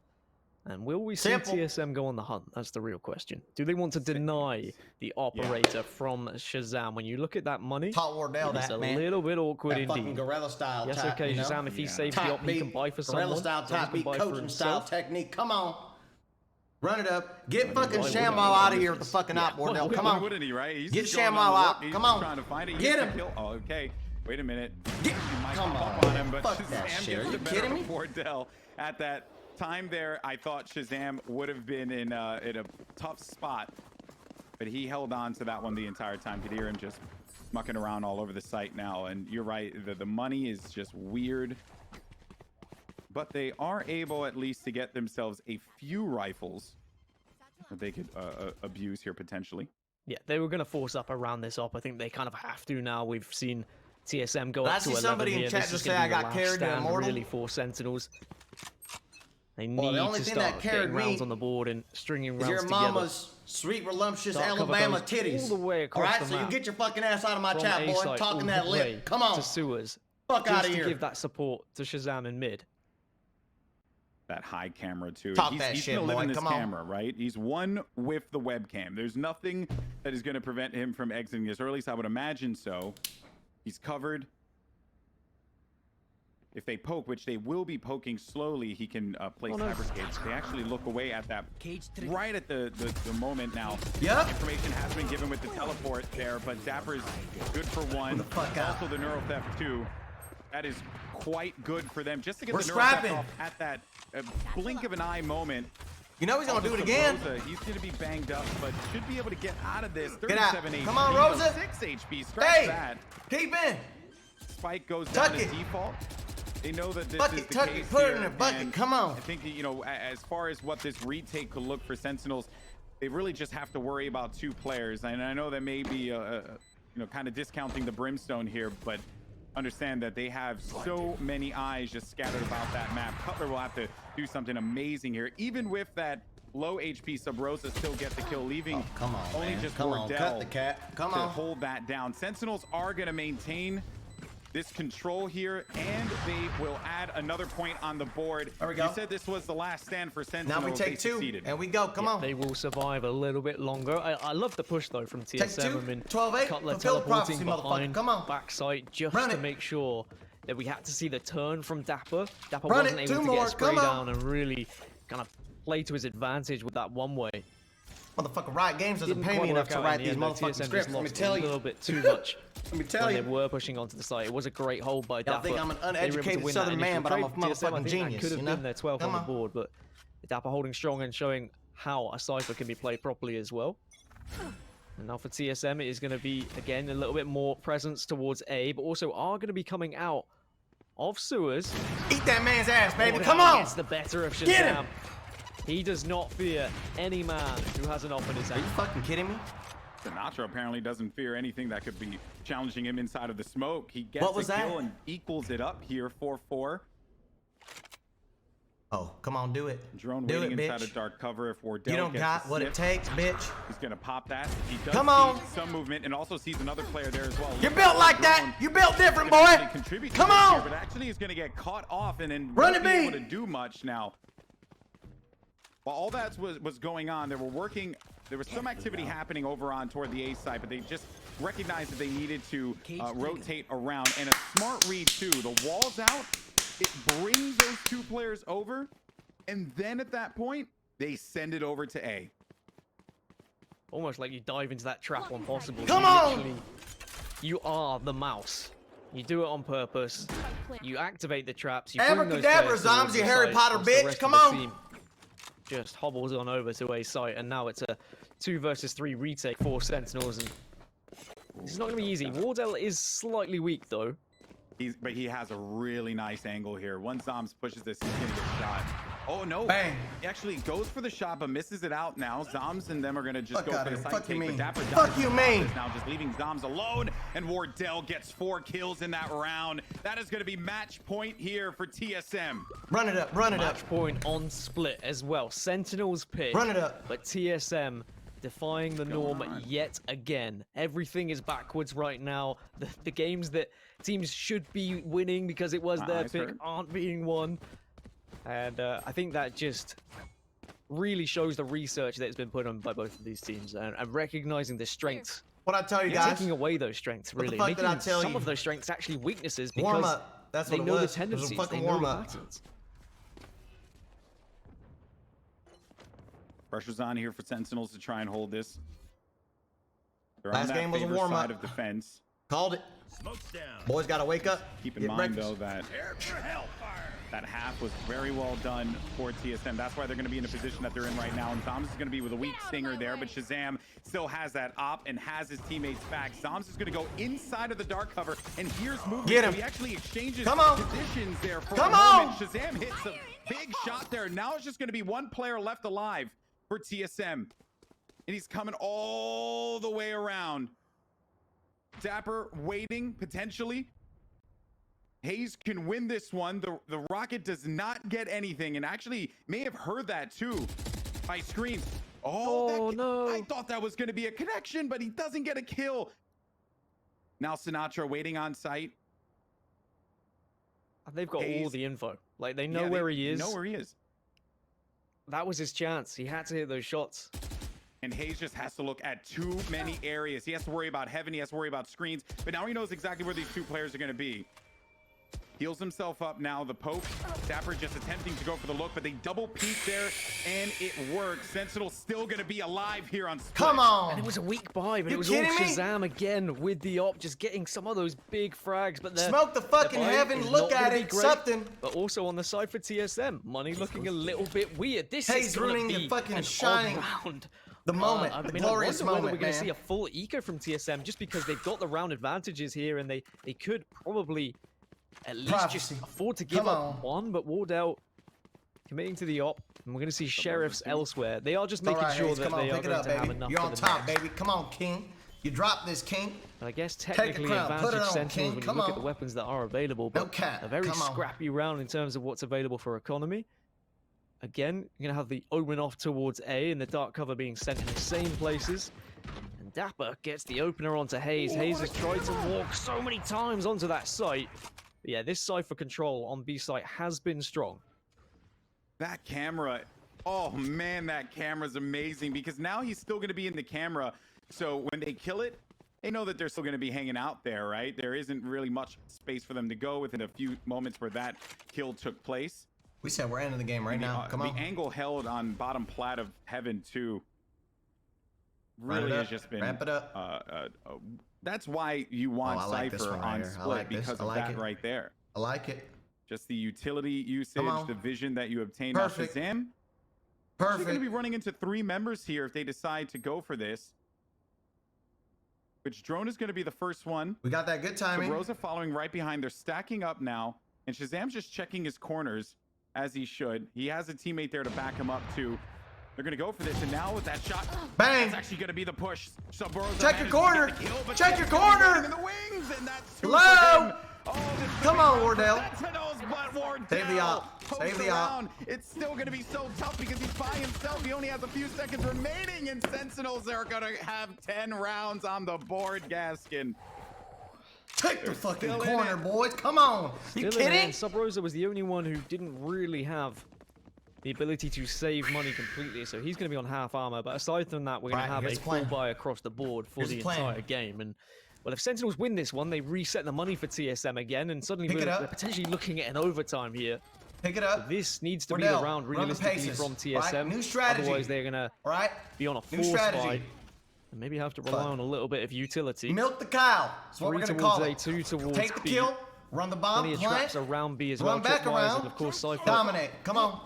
S4: And will we see
S2: Simple.
S4: TSM go on the hunt? That's the real question. Do they want to deny the operator from Shazam? When you look at that money,
S2: Taught Wardell
S4: it's
S2: that,
S4: a
S2: man.
S4: little bit awkward
S2: That fucking
S4: indeed.
S2: gorilla style
S4: Yes,
S2: type,
S4: okay,
S2: you know?
S4: Shazam, if he saves the
S2: Top
S4: op, he can
S2: beat,
S4: buy for
S2: gorilla
S4: someone.
S2: style,
S4: so he
S2: top
S4: can
S2: beat,
S4: buy for
S2: coaching style
S4: himself.
S2: technique. Come on. Run it up. Get fucking
S4: why
S2: Shamwow
S4: wouldn't he?
S2: out of here with the fucking op, Wardell. Come
S3: Why
S2: on.
S3: wouldn't he, right? He's
S2: Get
S3: just going
S2: Shamwow
S3: on the
S2: out.
S3: look. He's
S2: Come
S3: just
S2: on.
S3: trying to find it. He
S2: Get
S3: gets the
S2: him.
S3: kill. Oh, okay. Wait a minute.
S2: Get-
S3: He might
S2: Come
S3: pop up
S2: on.
S3: on him, but
S2: Fuck that
S3: Shazam
S2: shit. Are
S3: gets
S2: you
S3: the better
S2: kidding me?
S3: of Wardell at that time there. I thought Shazam would have been in a tough spot, but he held on to that one the entire time. Could hear him just mucking around all over the site now. And you're right, the money is just weird, but they are able at least to get themselves a few rifles that they could abuse here potentially.
S4: Yeah, they were going to force up around this op. I think they kind of have to now. We've seen TSM go
S2: I
S4: up to
S2: see
S4: 11
S2: somebody in
S4: here.
S2: chat
S4: This
S2: just
S4: is gonna
S2: say
S4: be
S2: I
S4: the
S2: got
S4: last
S2: carried to
S4: stand
S2: Immortal.
S4: really for Sentinels. They need
S2: Well, the only
S4: to
S2: thing
S4: start
S2: that carried
S4: getting rounds
S2: me
S4: on the board and stringing
S2: Is
S4: rounds
S2: your
S4: together.
S2: mama's sweet, voluptuous
S4: Dark cover
S2: Alabama
S4: goes
S2: titties.
S4: all the way
S2: All
S4: across
S2: right,
S4: the
S2: so you
S4: map.
S2: get your fucking ass out of my
S4: From
S2: chat,
S4: A
S2: boy.
S4: site
S2: Talking
S4: all
S2: that
S4: the
S2: lip.
S4: way
S2: Come on.
S4: to sewers.
S2: Fuck out
S4: Just
S2: of
S4: to
S2: here.
S4: give that support to Shazam in mid.
S3: That high camera too.
S2: Talk
S3: he's
S2: that
S3: he's
S2: shit,
S3: gonna live
S2: boy.
S3: in this
S2: Come on.
S3: camera, right? He's one with the webcam. There's nothing that is going to prevent him from exiting this, or at least I would imagine so. He's covered. If they poke, which they will be poking slowly, he can place cyberscapes. They actually look away at that right at the moment now.
S2: Yep.
S3: Information has been given with the teleport there, but Dapper's good for one.
S2: the fuck out.
S3: Also the neural theft too. That is quite good for them. Just to get
S2: We're
S3: the neural theft
S2: scrapping.
S3: off at that blink of an eye moment.
S2: You know he's gonna do it again.
S3: Rosa, he's going to be banged up, but should be able to get out of this.
S2: Get out.
S3: 37 HP.
S2: Come on, Rosa.
S3: 6 HP. Scratch
S2: Hey,
S3: that.
S2: keep in.
S3: Spike goes
S2: Tuck
S3: down
S2: it.
S3: as default. They know that this
S2: Bucket,
S3: is the
S2: tuck
S3: case
S2: it, put it in
S3: here,
S2: the bucket.
S3: and
S2: Come on.
S3: I think that, you know, as far as what this retake could look for Sentinels, they really just have to worry about 2 players. And I know that may be, you know, kind of discounting the Brimstone here, but understand that they have so many eyes just scattered about that map. Cutler will have to do something amazing here, even with that low HP. Sub Rosa still get the kill, leaving
S2: Come on,
S3: only
S2: man.
S3: just
S2: Come on,
S3: Wardell
S2: cut the cat. Come
S3: to
S2: on.
S3: hold that down. Sentinels are going to maintain this control here, and they will add another point on the board.
S2: There we go.
S3: You said this was the last stand for Sentinels.
S2: Now we take 2, and we go. Come on.
S4: They will survive a little bit longer. I love the push though from TSM.
S2: Take 2,
S4: I mean,
S2: 12-8,
S4: Cutler
S2: fulfill
S4: teleporting
S2: prophecy,
S4: behind
S2: motherfucker. Come on.
S4: backside just
S2: Run
S4: to
S2: it.
S4: make sure that we had to see the turn from Dapper. Dapper
S2: Run
S4: wasn't
S2: it.
S4: able
S2: 2
S4: to
S2: more.
S4: get a spray
S2: Come on.
S4: down and really kind of play to his advantage with that one way.
S2: Motherfucker, Riot Games doesn't
S4: Didn't
S2: pay
S4: quite
S2: me enough
S4: work
S2: to
S4: out
S2: write
S4: in
S2: these
S4: the end, though.
S2: motherfucking
S4: TSM
S2: scripts.
S4: just
S2: Let me
S4: lost
S2: tell
S4: a
S2: you.
S4: little bit too much.
S2: Let me tell
S4: when
S2: you.
S4: they were pushing onto the site. It was a great hold by
S2: Y'all
S4: Dapper.
S2: think I'm an
S4: They were able to
S2: uneducated
S4: win that
S2: Southern man,
S4: initial
S2: but I'm a
S4: trade. TSM, I
S2: motherfucking
S4: think
S2: genius,
S4: that could have
S2: you know?
S4: been their 12th
S2: Come
S4: on the
S2: on.
S4: board, but Dapper holding strong and showing how a Cypher can be played properly as well. And now for TSM, it is going to be, again, a little bit more presence towards A, but also are going to be coming out of sewers.
S2: Eat that man's ass, baby.
S4: Wardell
S2: Come on.
S4: gets the better of
S2: Get him.
S4: Shazam. He does not fear any man who has an op in his
S2: Are you
S4: hand.
S2: fucking kidding me?
S3: Sinatra apparently doesn't fear anything that could be challenging him inside of the smoke. He gets
S2: What was
S3: a kill
S2: that?
S3: and equals it up here, 4-4.
S2: Oh, come on, do it.
S3: Drone
S2: do
S3: waiting
S2: it,
S3: inside
S2: bitch.
S3: of dark cover. If Wardell
S2: You don't
S3: gets
S2: got
S3: the
S2: what it
S3: sniff,
S2: takes, bitch.
S3: he's gonna pop that. He does
S2: Come
S3: see
S2: on.
S3: some movement and also sees another player there as well.
S2: You're
S3: Looks
S2: built like
S3: the
S2: that.
S3: drone
S2: You built different,
S3: can actually
S2: boy.
S3: contribute to
S2: Come
S3: this
S2: on.
S3: here, but actually is gonna get caught off and then
S2: Run
S3: won't
S2: it,
S3: be
S2: B.
S3: able to do much now. While all that was going on, there was some activity happening over on toward the A side, but they just recognized that they needed to rotate around. And a smart read too. The wall's out. It brings those 2 players over. And then at that point, they send it over to A.
S4: Almost like you dive into that trap when possible.
S2: Come
S4: You
S2: on.
S4: literally- You are the mouse. You do it on purpose. You activate the traps. You bring those
S2: Abracadabra,
S4: players
S2: Zombs,
S4: towards
S2: you
S4: the
S2: Harry
S4: site,
S2: Potter
S4: whilst the
S2: bitch.
S4: rest of
S2: Come
S4: the
S2: on.
S4: team just hobbles on over to A site, and now it's a 2 versus 3 retake for Sentinels, and it's not going to be easy. Wardell is slightly weak, though.
S3: But he has a really nice angle here. Once Zombs pushes this, he's gonna get shot. Oh no!
S2: Bang.
S3: He actually goes for the shot, but misses it out now. Zombs and them are gonna just
S2: Fuck
S3: go
S2: outta
S3: for the
S2: here.
S3: side
S2: Fuck you
S3: take. But
S2: mean.
S3: Dapper
S2: Fuck
S3: does
S2: you
S3: stop
S2: mean.
S3: this now, just leaving Zombs alone. And Wardell gets 4 kills in that round. That is gonna be match point here for TSM.
S2: Run it up. Run it up.
S4: Match point on split as well. Sentinels pick.
S2: Run it up.
S4: But TSM defying the norm
S3: on?
S4: yet again. Everything is backwards right now. The games that teams should be winning because it was
S3: My
S4: their
S3: eyes
S4: pick
S3: hurt.
S4: aren't being won. And I think that just really shows the research that's been put on by both of these teams and recognizing the strengths.
S2: What I tell you
S4: And
S2: guys?
S4: taking away those strengths,
S2: What the
S4: really.
S2: fuck did I
S4: Making
S2: tell
S4: some
S2: you?
S4: of those strengths actually weaknesses
S2: Warm
S4: because
S2: up. That's
S4: they
S2: what it
S4: know the
S2: was. It was a
S4: tendencies,
S2: fucking
S4: they know
S2: warm
S4: the
S2: up.
S4: patterns.
S3: Pressure's on here for Sentinels to try and hold this. They're
S2: Last
S3: on that
S2: game was a
S3: favor
S2: warm-up.
S3: side of defense.
S2: Called it.
S1: Smoke's down.
S2: Boys gotta wake up.
S3: Keep in
S2: get
S3: mind
S2: breakfast.
S3: though that
S1: Prepare for hellfire.
S3: that half was very well done for TSM. That's why they're going to be in the position that they're in right now. And Zombs is going to be with a weak stinger there, but Shazam still has that op and has his teammates back. Zombs is going to go inside of the dark cover, and here's movement.
S2: Get him.
S3: So he actually exchanges
S2: Come on.
S3: positions there for
S2: Come
S3: a moment.
S2: on.
S3: Shazam hits a big shot there. Now it's just going to be 1 player left alive for TSM. And he's coming all the way around. Dapper waiting, potentially. Hayes can win this one. The Rocket does not get anything, and actually may have heard that too by screams.
S4: Oh, no.
S3: I thought that was going to be a connection, but he doesn't get a kill. Now Sinatra waiting on site.
S4: They've got all
S3: Hayes.
S4: the info. Like, they know
S3: Yeah,
S4: where
S3: they
S4: he is.
S3: know where he is.
S4: That was his chance. He had to hit those shots.
S3: And Hayes just has to look at too many areas. He has to worry about heaven. He has to worry about screens. But now he knows exactly where these 2 players are going to be. Heals himself up now. The poke. Dapper just attempting to go for the look, but they double peek there, and it works. Sentinel's still going to be alive here on Split.
S2: Come on.
S4: And it was a weak buy, but
S2: You
S4: it was all
S2: kidding me?
S4: Shazam again with the op, just getting some of those big frags. But
S2: Smoke the fucking
S4: buy
S2: heaven.
S4: is
S2: Look
S4: not
S2: at
S4: gonna be
S2: it.
S4: great.
S2: Something.
S4: But also on the side for TSM, money looking a little bit weird. This
S2: Hayes
S4: is gonna
S2: ruining the
S4: be
S2: fucking
S4: an
S2: shining-
S4: odd round.
S2: The moment.
S4: I
S2: the
S4: mean,
S2: glorious
S4: I wonder whether
S2: moment,
S4: we're going to
S2: man.
S4: see a full eco from TSM just because they've got the round advantages here and they could probably at least
S2: Prophecy.
S4: just afford to give
S2: Come
S4: up
S2: on.
S4: one, but Wardell committing to the op, and we're going to see sheriffs
S3: team.
S4: elsewhere. They are just
S2: It's all
S4: making
S2: right,
S4: sure
S2: Hayes.
S4: that
S2: Come on,
S4: they are
S2: pick it
S4: going
S2: up,
S4: to have
S2: baby.
S4: enough
S2: You're
S4: for
S2: on
S4: the
S2: top,
S4: next.
S2: baby. Come on, King. You drop this, King.
S4: And I guess
S2: the
S4: technically
S2: crown, put it
S4: advantage
S2: on,
S4: Sentinels
S2: King.
S4: when you
S2: Come
S4: look at
S2: on.
S4: the weapons that are available,
S2: No
S4: but
S2: cap.
S4: a very
S2: Come on.
S4: scrappy round in terms of what's available for economy. Again, you're going to have the omen off towards A and the dark cover being sent in the same places. And Dapper gets the opener onto Hayes. Hayes has tried to walk so many times onto that site. But yeah, this Cypher control on B site has been strong.
S3: That camera, oh man, that camera's amazing because now he's still going to be in the camera. So when they kill it, they know that they're still going to be hanging out there, right? There isn't really much space for them to go within a few moments where that kill took place.
S2: We said we're ending the game right now. Come on.
S3: The angle held on bottom plat of Heaven too really has just been.
S2: Ramp it up.
S3: That's why you want Cypher on split because of that
S2: it.
S3: Right there.
S2: I like it.
S3: Just the utility usage, the vision that you obtained off Shazam.
S2: Perfect.
S3: They're going to be running into 3 members here if they decide to go for this. Which drone is going to be the first one.
S2: We got that good timing.
S3: Rosa following right behind. They're stacking up now. And Shazam's just checking his corners as he should. He has a teammate there to back him up too. They're going to go for this. And now with that shot,
S2: bang!
S3: That's actually going to be the push.
S2: Check your corner. Check your corner.
S3: In the wings, and that's
S2: hello.
S3: Oh,
S2: come on, Wardell.
S3: Save
S2: the op. Save the op.
S3: It's still going to be so tough because he's by himself. He only has a few seconds remaining, and Sentinels are going to have 10 rounds on the board, Gaskin.
S2: Take the fucking corner, boys. Come on. You kidding?
S4: Sub Rosa was the only one who didn't really have the ability to save money completely, so he's going to be on half armor. But aside from that, we're going to have a full buy across the board for the entire game. And well, if Sentinels win this one, they reset the money for TSM again, and suddenly they're potentially looking at an overtime here.
S2: Pick it up.
S4: So this needs to be the round realistically from TSM.
S2: Right. New strategy.
S4: Otherwise, they're going to be on a force fight. And maybe have to rely on a little bit of utility.
S2: Milk the cow. That's what we're going to call it.
S4: 2 towards
S2: Take the
S4: B.
S2: kill. Run the bomb.
S4: Plenty of traps around B as well.
S2: Run back around.
S4: And of course, Cypher
S2: dominate. Come on.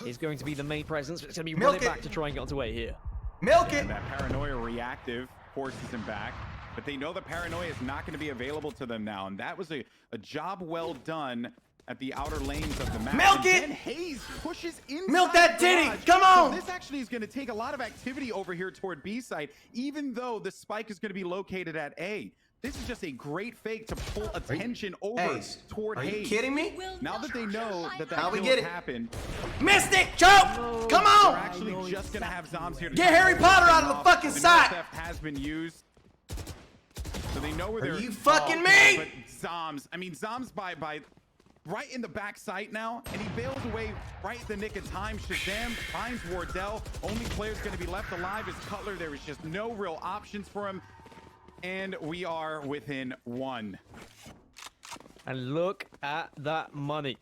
S4: He's going to be the main presence, but it's going to be running back to try and get onto A here.
S2: Milk it.
S3: And that paranoia reactive forces him back. But they know the paranoia is not going to be available to them now. And that was a job well done at the outer lanes of the map.
S2: Milk it!
S3: And Hayes pushes inside.
S2: Milk that titty! Come on!
S3: So this actually is going to take a lot of activity over here toward B side, even though the spike is going to be located at A. This is just a great fake to pull attention over toward Hayes.
S2: Are you kidding me?
S3: Now that they know that
S2: kill
S3: has happened.
S2: Mystic, choke! Come on!
S3: They're actually just going to have Zombs here to
S2: get Harry Potter out of the fucking side!
S3: Has been used. So they know where they're...
S2: Are you fucking me?
S3: But Zombs, I mean, Zombs by right in the back sight now, and he bails away right in the nick of time. Shazam finds Wardell. Only player's going to be left alive is Cutler. There was just no real options for him. And we are within 1.
S4: And look at that money.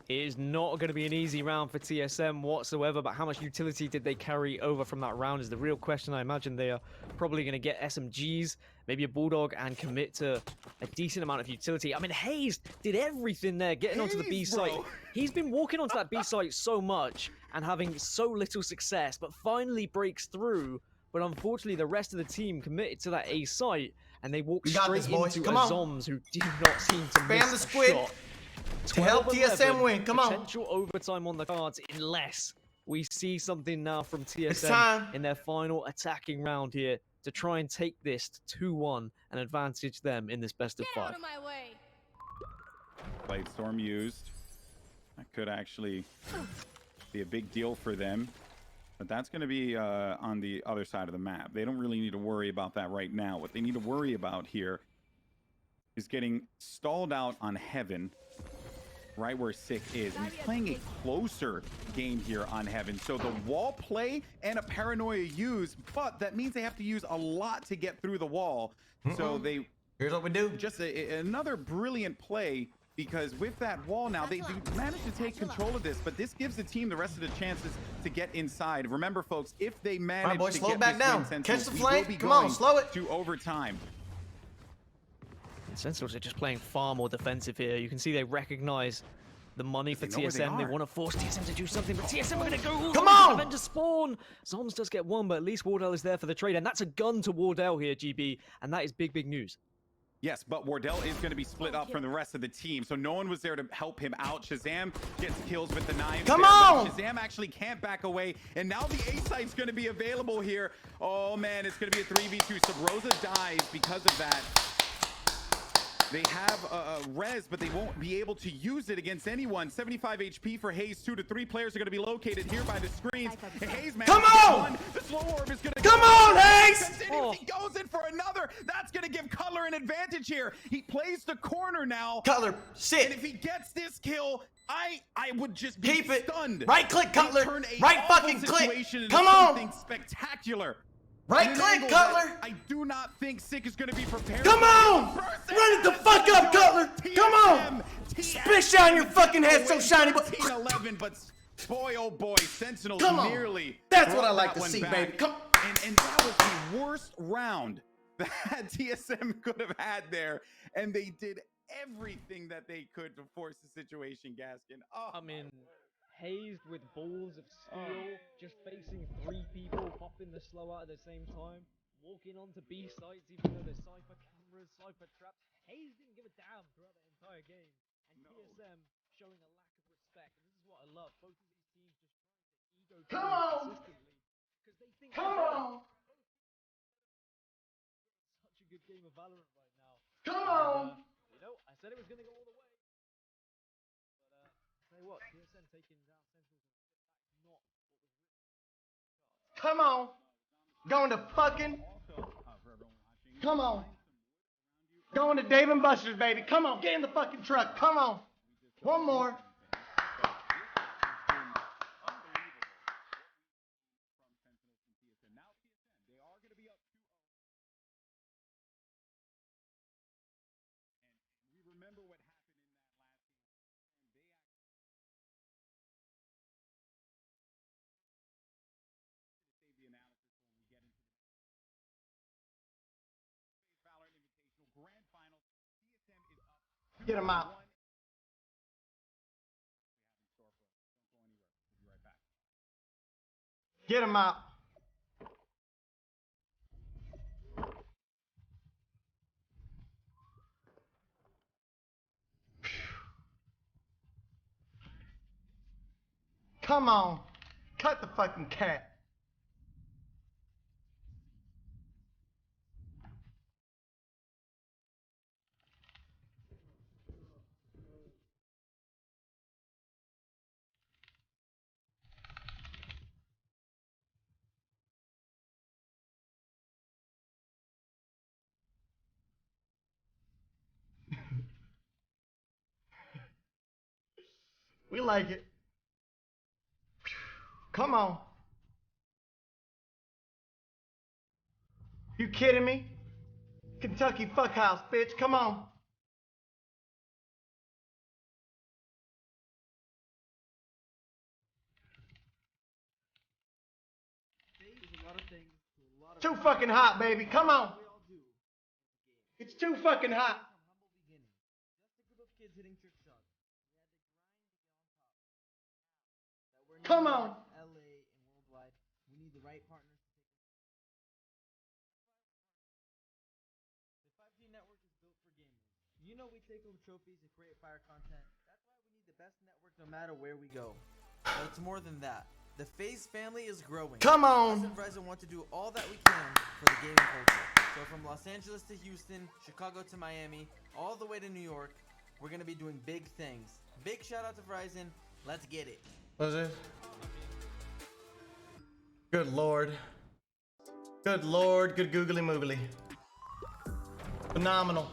S4: It is not going to be an easy round for TSM whatsoever, but how much utility did they carry over from that round is the real question. I imagine they are probably going to get SMGs, maybe a Bulldog, and commit to a decent amount of utility. I mean, Hayes did everything there, getting onto the B site. He's been walking onto that B site so much and having so little success, but finally breaks through. But unfortunately, the rest of the team committed to that A site, and they walk straight into a Zombs who did not seem to miss
S2: the squid.
S4: shot.
S2: To help TSM win, come on.
S4: Potential overtime on the cards unless we see something now from TSM in their final attacking round here to try and take this to 2-1 and advantage them in this best of 5.
S5: Get out of my way.
S3: Blade Storm used. That could actually be a big deal for them. But that's going to be on the other side of the map. They don't really need to worry about that right now. What they need to worry about here is getting stalled out on Heaven, right where Sick is. And he's playing a closer game here on Heaven. So the wall play and a paranoia use, but that means they have to use a lot to get through the wall. So
S2: here's what we do.
S3: Just another brilliant play, because with that wall now, they managed to take control of this, but this gives the team the rest of the chances to get inside. Remember, folks, if they manage to
S2: slow
S3: get
S2: it back
S3: this
S2: down.
S3: win,
S2: Catch the
S3: we will
S2: flame.
S3: be
S2: Come on,
S3: going
S2: slow it.
S3: to overtime.
S4: Sentinels are just playing far more defensive here. You can see they recognize the money for TSM. They want to force TSM to do something, but TSM are going to go.
S2: Come on!
S4: Event to spawn. Zombs does get one, but at least Wardell is there for the trade, and that's a gun to Wardell here, GB, and that is big, big news.
S3: Yes, but Wardell is going to be split up from the rest of the team, so no one was there to help him out. Shazam gets kills with the knives.
S2: Come on!
S3: Shazam actually can't back away, and now the A site's going to be available here. Oh man, it's going to be a 3v2. Sub Rosa dies because of that. They have res, but they won't be able to use it against anyone. 75 HP for Haze. 2 to 3 players are going to be located here by the screens. And Haze, man,
S2: come on!
S3: The slow orb is going to
S2: come on, Haze!
S3: He goes in for another. That's going to give Cutler an advantage here. He plays the corner now.
S2: Cutler, sit.
S3: And if he gets this kill, I would just be
S2: Keep it.
S3: stunned.
S2: Right click, Cutler. Right fucking click. Come on.
S3: Spectacular.
S2: Right click, Cutler.
S3: I do not think Sick is going to be prepared.
S2: Come on. Run it the fuck up, Cutler. Come on. Splish down your fucking head so shiny.
S3: 11, but boy, oh boy, Sentinels nearly.
S2: That's what I like to see, baby. Come.
S3: And that was the worst round that TSM could have had there. And they did everything that they could to force the situation, Gaskin. Oh,
S4: I mean, hazed with balls of steel, just facing 3 people, popping the slow out at the same time, walking onto B sites even though there's Cypher cameras, Cypher traps. Hazed didn't give a damn throughout the entire game, and TSM showing a lack of respect. And this is what I love. Both of these teams just trying to ego consistently because they think such a good game of Valorant right now. You know, I said it was gonna go all the way. But tell you what, TSM taking down Sentinels is not what was written.
S2: Come on. Going to fucking. Come on. Going to Dave and Buster's, baby. Come on. Get in the fucking truck. Come on. One more.
S3: Remember what happened in that last game. They actually save the analysis when we get into the Valorant Invitational Grand Finals. TSM is up.
S2: Get him out.
S3: Don't go anywhere. We'll be right back.
S2: Get him out. Come on. Cut the fucking cat. We like it. Come on. You kidding me? Kentucky fuckhouse, bitch. Come on. Too fucking hot, baby. Come on. It's too fucking hot. Come on.
S5: LA and worldwide. We need the right partners to take the 5G network is built for gamers. You know we take home trophies and create fire content. That's why we need the best network no matter where we go. But it's more than that. The Faze family is growing.
S2: Come on.
S5: Us and Verizon want to do all that we can for the gaming culture. So from Los Angeles to Houston, Chicago to Miami, all the way to New York, we're going to be doing big things. Big shout out to Verizon. Let's get it.
S2: What is it? Good lord. Good lord. Good googly moogly. Phenomenal.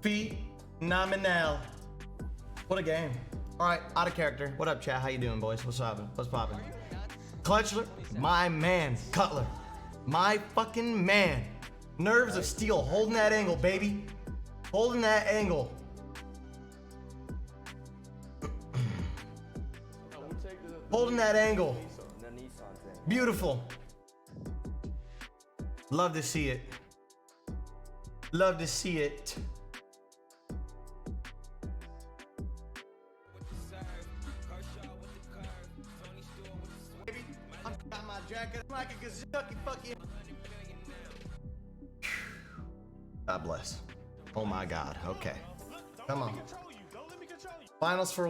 S2: Phenomenal. What a game. All right, out of character. What up, chat? How you doing, boys? What's up? What's poppin'? Clutchler, my man. Cutler, my fucking man. Nerves of steel, holding that angle, baby. Holding that angle. Holding that angle. Beautiful. Love to see it. Love to see it. I've got my jacket like a Kentucky fucking. God bless. Oh my God. Okay. Come on. Finals for what?